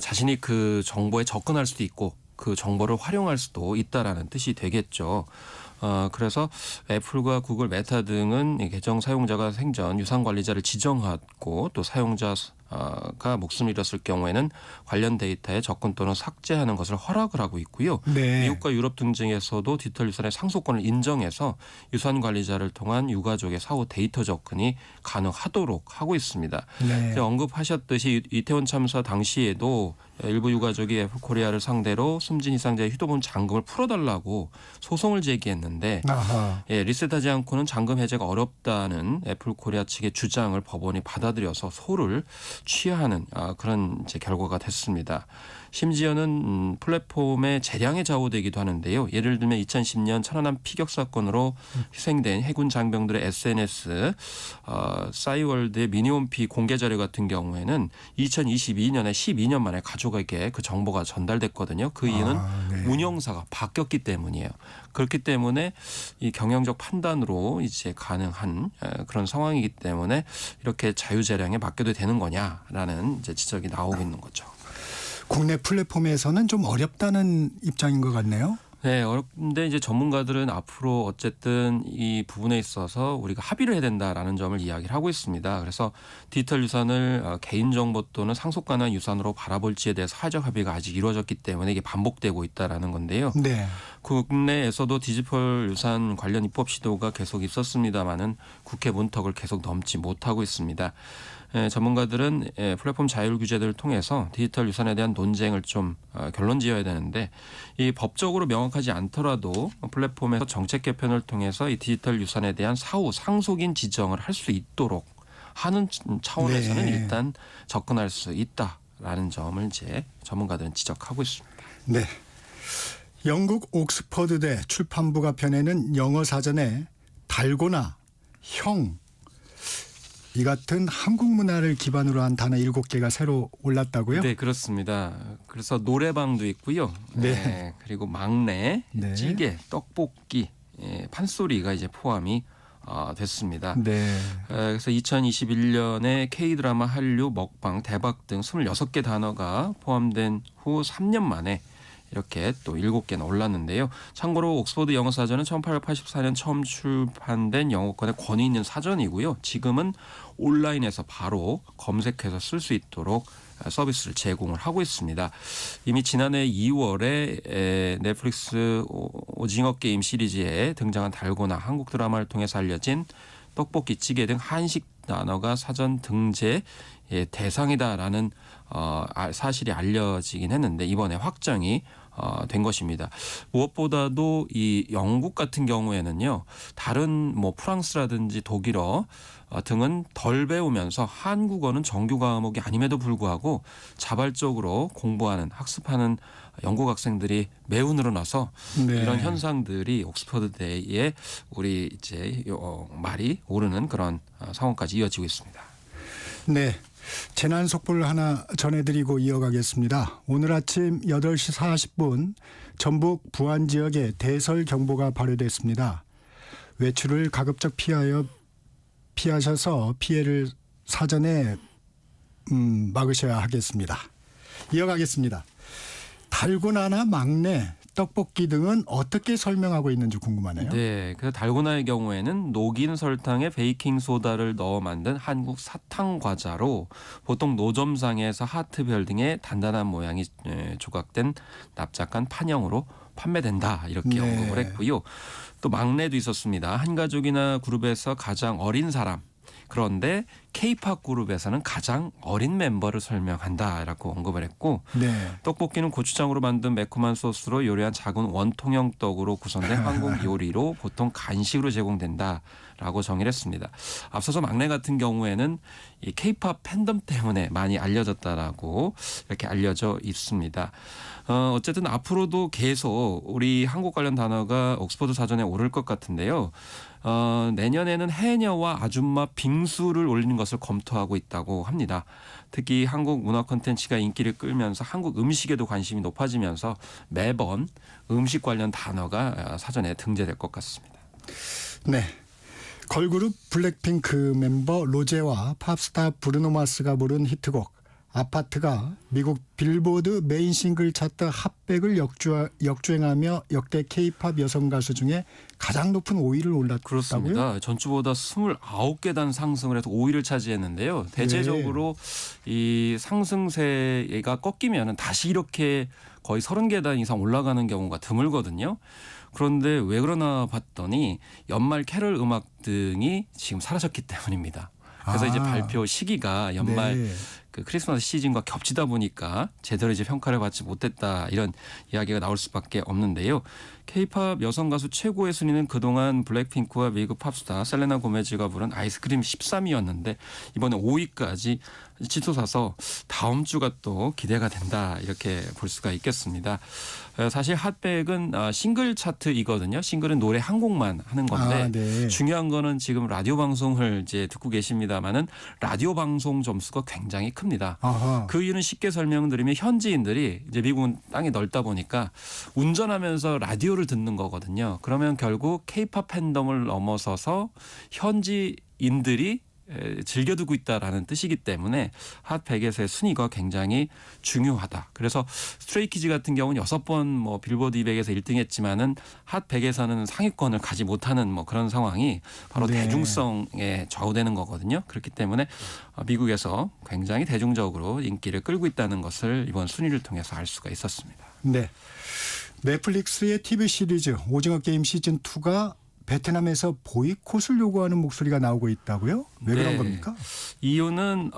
자신이 그 정보에 접근할 수도 있고 그 정보를 활용할 수도 있다라는 뜻이 되겠죠. 그래서 애플과 구글, 메타 등은 계정 사용자가 생전 유산 관리자를 지정하고 또 사용자가 목숨을 잃었을 경우에는 관련 데이터에 접근 또는 삭제하는 것을 허락을 하고 있고요. 네. 미국과 유럽 등등에서도 디지털 유산의 상속권을 인정해서 유산 관리자를 통한 유가족의 사후 데이터 접근이 가능하도록 하고 있습니다. 네. 언급하셨듯이 이태원 참사 당시에도 일부 유가족이 애플코리아를 상대로 숨진 희생자의 휴대폰 잠금을 풀어달라고 소송을 제기했는데 리셋하지 않고는 잠금 해제가 어렵다는 애플코리아 측의 주장을 법원이 받아들여서 소를 취하하는 그런 이제 결과가 됐습니다. 심지어는 플랫폼의 재량에 좌우되기도 하는데요. 예를 들면 2010년 천안함 피격 사건으로 희생된 해군 장병들의 SNS 싸이월드의 미니홈피 공개 자료 같은 경우에는 2022년에 12년 만에 가족에게 그 정보가 전달됐거든요. 그 이유는 운영사가 바뀌었기 때문이에요. 그렇기 때문에 이 경영적 판단으로 이제 가능한 그런 상황이기 때문에 이렇게 자유재량에 맡겨도 되는 거냐라는 이제 지적이 나오고 있는 거죠. 국내 플랫폼에서는 좀 어렵다는 입장인 것 같네요. 네, 어렵는데 이제 전문가들은 앞으로 어쨌든 이 부분에 있어서 우리가 합의를 해야 된다라는 점을 이야기를 하고 있습니다. 그래서 디지털 유산을 개인정보 또는 상속 가능한 유산으로 바라볼지에 대해서 사회적 합의가 아직 이루어졌기 때문에 이게 반복되고 있다라는 건데요. 네. 국내에서도 디지털 유산 관련 입법 시도가 계속 있었습니다마는 국회 문턱을 계속 넘지 못하고 있습니다. 전문가들은 플랫폼 자율 규제들을 통해서 디지털 유산에 대한 논쟁을 좀 결론 지어야 되는데 이 법적으로 명확하지 않더라도 플랫폼에서 정책 개편을 통해서 이 디지털 유산에 대한 사후 상속인 지정을 할 수 있도록 하는 차원에서는 일단 접근할 수 있다라는 점을 이제 전문가들은 지적하고 있습니다. 네. 영국 옥스퍼드대 출판부가 펴내는 영어 사전에 달고나, 형 이 같은 한국 문화를 기반으로 한 단어 7개가 새로 올랐다고요? 네, 그렇습니다. 그래서 노래방도 있고요. 네. 그리고 막내, 찌개, 떡볶이, 판소리가 이제 포함이 됐습니다. 네. 그래서 2021년에 K드라마, 한류, 먹방, 대박 등 26개 단어가 포함된 후 3년 만에 이렇게 또 7개나 올랐는데요. 참고로 옥스퍼드 영어사전은 1884년 처음 출판된 영어권의 권위 있는 사전이고요. 지금은 온라인에서 바로 검색해서 쓸 수 있도록 서비스를 제공을 하고 있습니다. 이미 지난해 2월에 넷플릭스 오징어 게임 시리즈에 등장한 달고나, 한국 드라마를 통해서 알려진 떡볶이, 찌개 등 한식 단어가 사전 등재 대상이다라는 사실이 알려지긴 했는데 이번에 확정이 된 것입니다. 무엇보다도 이 영국 같은 경우에는요, 다른 뭐 프랑스라든지 독일어 등은 덜 배우면서 한국어는 정규 과목이 아님에도 불구하고 자발적으로 공부하는 학습하는 영국 학생들이 매우 늘어나서 네. 이런 현상들이 옥스퍼드대에 우리 이제 말이 오르는 그런 상황까지 이어지고 있습니다. 네. 재난 속보를 하나 전해드리고 이어가겠습니다. 오늘 아침 8시 40분 전북 부안 지역에 대설 경보가 발효됐습니다. 외출을 가급적 피하셔서 피해를 사전에 막으셔야 하겠습니다. 이어가겠습니다. 달고나나 막내, 떡볶이 등은 어떻게 설명하고 있는지 궁금하네요. 네, 그 달고나의 경우에는 녹인 설탕에 베이킹 소다를 넣어 만든 한국 사탕 과자로 보통 노점상에서 하트별 등의 단단한 모양이 조각된 납작한 판형으로 판매된다 이렇게 네. 언급을 했고요. 또 막내도 있었습니다. 한 가족이나 그룹에서 가장 어린 사람. 그런데 K-팝 그룹에서는 가장 어린 멤버를 설명한다라고 언급을 했고 네. 떡볶이는 고추장으로 만든 매콤한 소스로 요리한 작은 원통형 떡으로 구성된 한국 요리로 보통 간식으로 제공된다라고 정의를 했습니다. 앞서서 막내 같은 경우에는 이 K-팝 팬덤 때문에 많이 알려졌다라고 이렇게 알려져 있습니다. 어쨌든 앞으로도 계속 우리 한국 관련 단어가 옥스퍼드 사전에 오를 것 같은데요. 내년에는 해녀와 아줌마 빙수를 올리는 것을 검토하고 있다고 합니다. 특히 한국 문화 콘텐츠가 인기를 끌면서 한국 음식에도 관심이 높아지면서 매번 음식 관련 단어가 사전에 등재될 것 같습니다. 네. 걸그룹 블랙핑크 멤버 로제와 팝스타 브루노 마스가 부른 히트곡 아파트가 미국 빌보드 메인 싱글 차트 핫백을 역주행하며 역대 K-팝 여성 가수 중에 가장 높은 5위를 올랐다고요? 그렇습니다. 전주보다 29계단 상승을 해서 5위를 차지했는데요. 대체적으로 이 상승세가 꺾이면 다시 이렇게 거의 30계단 이상 올라가는 경우가 드물거든요. 그런데 왜 그러나 봤더니 연말 캐럴 음악 등이 지금 사라졌기 때문입니다. 그래서 이제 발표 시기가 연말 네. 그 크리스마스 시즌과 겹치다 보니까 제대로 이제 평가를 받지 못했다 이런 이야기가 나올 수밖에 없는데요. K-팝 여성 가수 최고의 순위는 그동안 블랙핑크와 미국 팝스타 셀레나 고메즈가 부른 아이스크림 13위였는데 이번에 5위까지 치솟아서 다음 주가 또 기대가 된다 이렇게 볼 수가 있겠습니다. 사실 핫백은 싱글 차트이거든요. 싱글은 노래 한 곡만 하는 건데 네. 중요한 거는 지금 라디오 방송을 이제 듣고 계십니다만은 라디오 방송 점수가 굉장히 큽니다. 아하. 그 이유는 쉽게 설명드리면 현지인들이 이제 미국은 땅이 넓다 보니까 운전하면서 라디오를 듣는 거거든요. 그러면 결국 K-팝 팬덤을 넘어서서 현지인들이 즐겨두고 있다라는 뜻이기 때문에 핫 100에서의 순위가 굉장히 중요하다. 그래서 스트레이키즈 같은 경우는 6번 뭐 빌보드 200에서 1등했지만은 핫 100에서는 상위권을 가지 못하는 뭐 그런 상황이 바로 네. 대중성에 좌우되는 거거든요. 그렇기 때문에 미국에서 굉장히 대중적으로 인기를 끌고 있다는 것을 이번 순위를 통해서 알 수가 있었습니다. 네. 넷플릭스의 TV 시리즈 오징어 게임 시즌 2가 베트남에서 보이콧을 요구하는 목소리가 나오고 있다고요? 왜 그런 겁니까? 이유는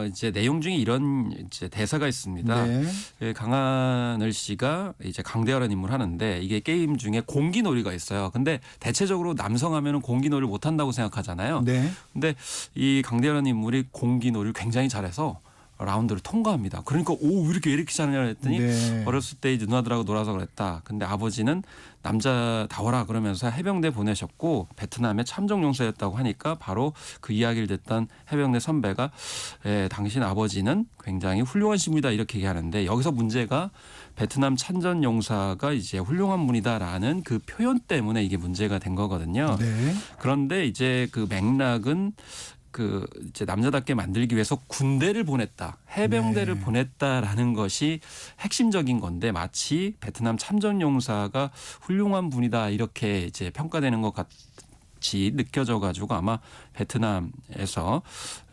이제 내용 중에 이런 이제 대사가 있습니다. 네. 강하늘 씨가 이제 강대하라는 인물을 하는데 이게 게임 중에 공기놀이가 있어요. 근데 대체적으로 남성하면은 공기놀이를 못 한다고 생각하잖아요. 네. 근데 이 강대하라는 인물이 공기놀이를 굉장히 잘해서 라운드를 통과합니다. 그러니까 왜 이렇게 잘하냐 했더니 네. 어렸을 때 이제 누나들하고 놀아서 그랬다. 근데 아버지는 남자다워라 그러면서 해병대 보내셨고 베트남에 참전용사였다고 하니까 바로 그 이야기를 듣던 해병대 선배가 당신 아버지는 굉장히 훌륭한 신부이다 이렇게 얘기하는데 여기서 문제가 베트남 참전용사가 이제 훌륭한 분이다라는 그 표현 때문에 이게 문제가 된 거거든요. 네. 그런데 이제 그 맥락은 그 이제 남자답게 만들기 위해서 군대를 보냈다, 해병대를 네. 보냈다라는 것이 핵심적인 건데 마치 베트남 참전용사가 훌륭한 분이다 이렇게 이제 평가되는 것 같이 느껴져 가지고 아마 베트남에서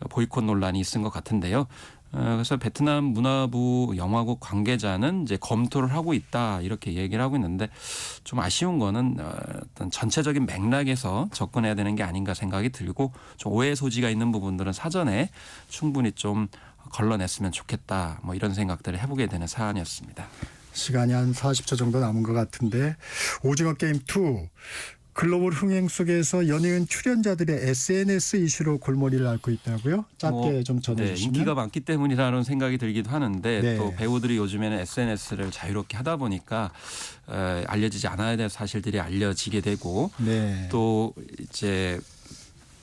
보이콧 논란이 있은 것 같은데요. 그래서 베트남 문화부 영화국 관계자는 이제 검토를 하고 있다 이렇게 얘기를 하고 있는데 좀 아쉬운 거는 어떤 전체적인 맥락에서 접근해야 되는 게 아닌가 생각이 들고 좀 오해 소지가 있는 부분들은 사전에 충분히 좀 걸러냈으면 좋겠다 뭐 이런 생각들을 해보게 되는 사안이었습니다. 시간이 한 40초 정도 남은 것 같은데 오징어 게임 2 글로벌 흥행 속에서 연예인 출연자들의 SNS 이슈로 골머리를 앓고 있다고요? 짧게 좀 전해주시면. 네, 인기가 많기 때문이라는 생각이 들기도 하는데 네. 또 배우들이 요즘에는 SNS를 자유롭게 하다 보니까 알려지지 않아야 될 사실들이 알려지게 되고 네. 또 이제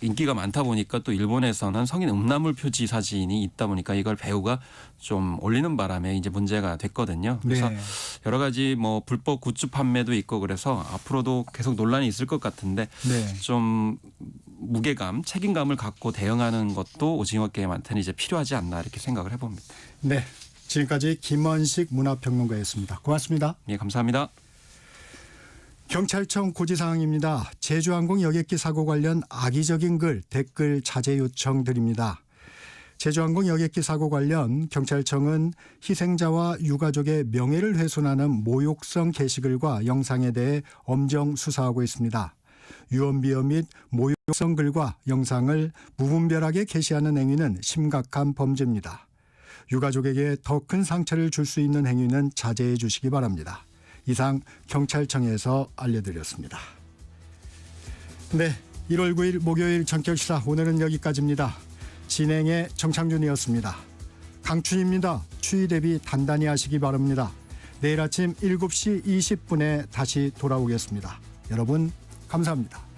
인기가 많다 보니까 또 일본에서는 성인 음란물 표지 사진이 있다 보니까 이걸 배우가 좀 올리는 바람에 이제 문제가 됐거든요. 그래서 네. 여러 가지 뭐 불법 굿즈 판매도 있고 그래서 앞으로도 계속 논란이 있을 것 같은데 네. 좀 무게감, 책임감을 갖고 대응하는 것도 오징어 게임한테는 이제 필요하지 않나 이렇게 생각을 해봅니다. 네. 지금까지 김원식 문화평론가였습니다. 고맙습니다. 예, 감사합니다. 경찰청 고지사항입니다. 제주항공 여객기 사고 관련 악의적인 글, 댓글 자제 요청 드립니다. 제주항공 여객기 사고 관련 경찰청은 희생자와 유가족의 명예를 훼손하는 모욕성 게시글과 영상에 대해 엄정 수사하고 있습니다. 유언비어 및 모욕성 글과 영상을 무분별하게 게시하는 행위는 심각한 범죄입니다. 유가족에게 더 큰 상처를 줄 수 있는 행위는 자제해 주시기 바랍니다. 이상 경찰청에서 알려드렸습니다. 네, 1월 9일 목요일 전격시사 오늘은 여기까지입니다. 진행의 정창준이었습니다. 강추위입니다. 추위 대비 단단히 하시기 바랍니다. 내일 아침 7시 20분에 다시 돌아오겠습니다. 여러분 감사합니다.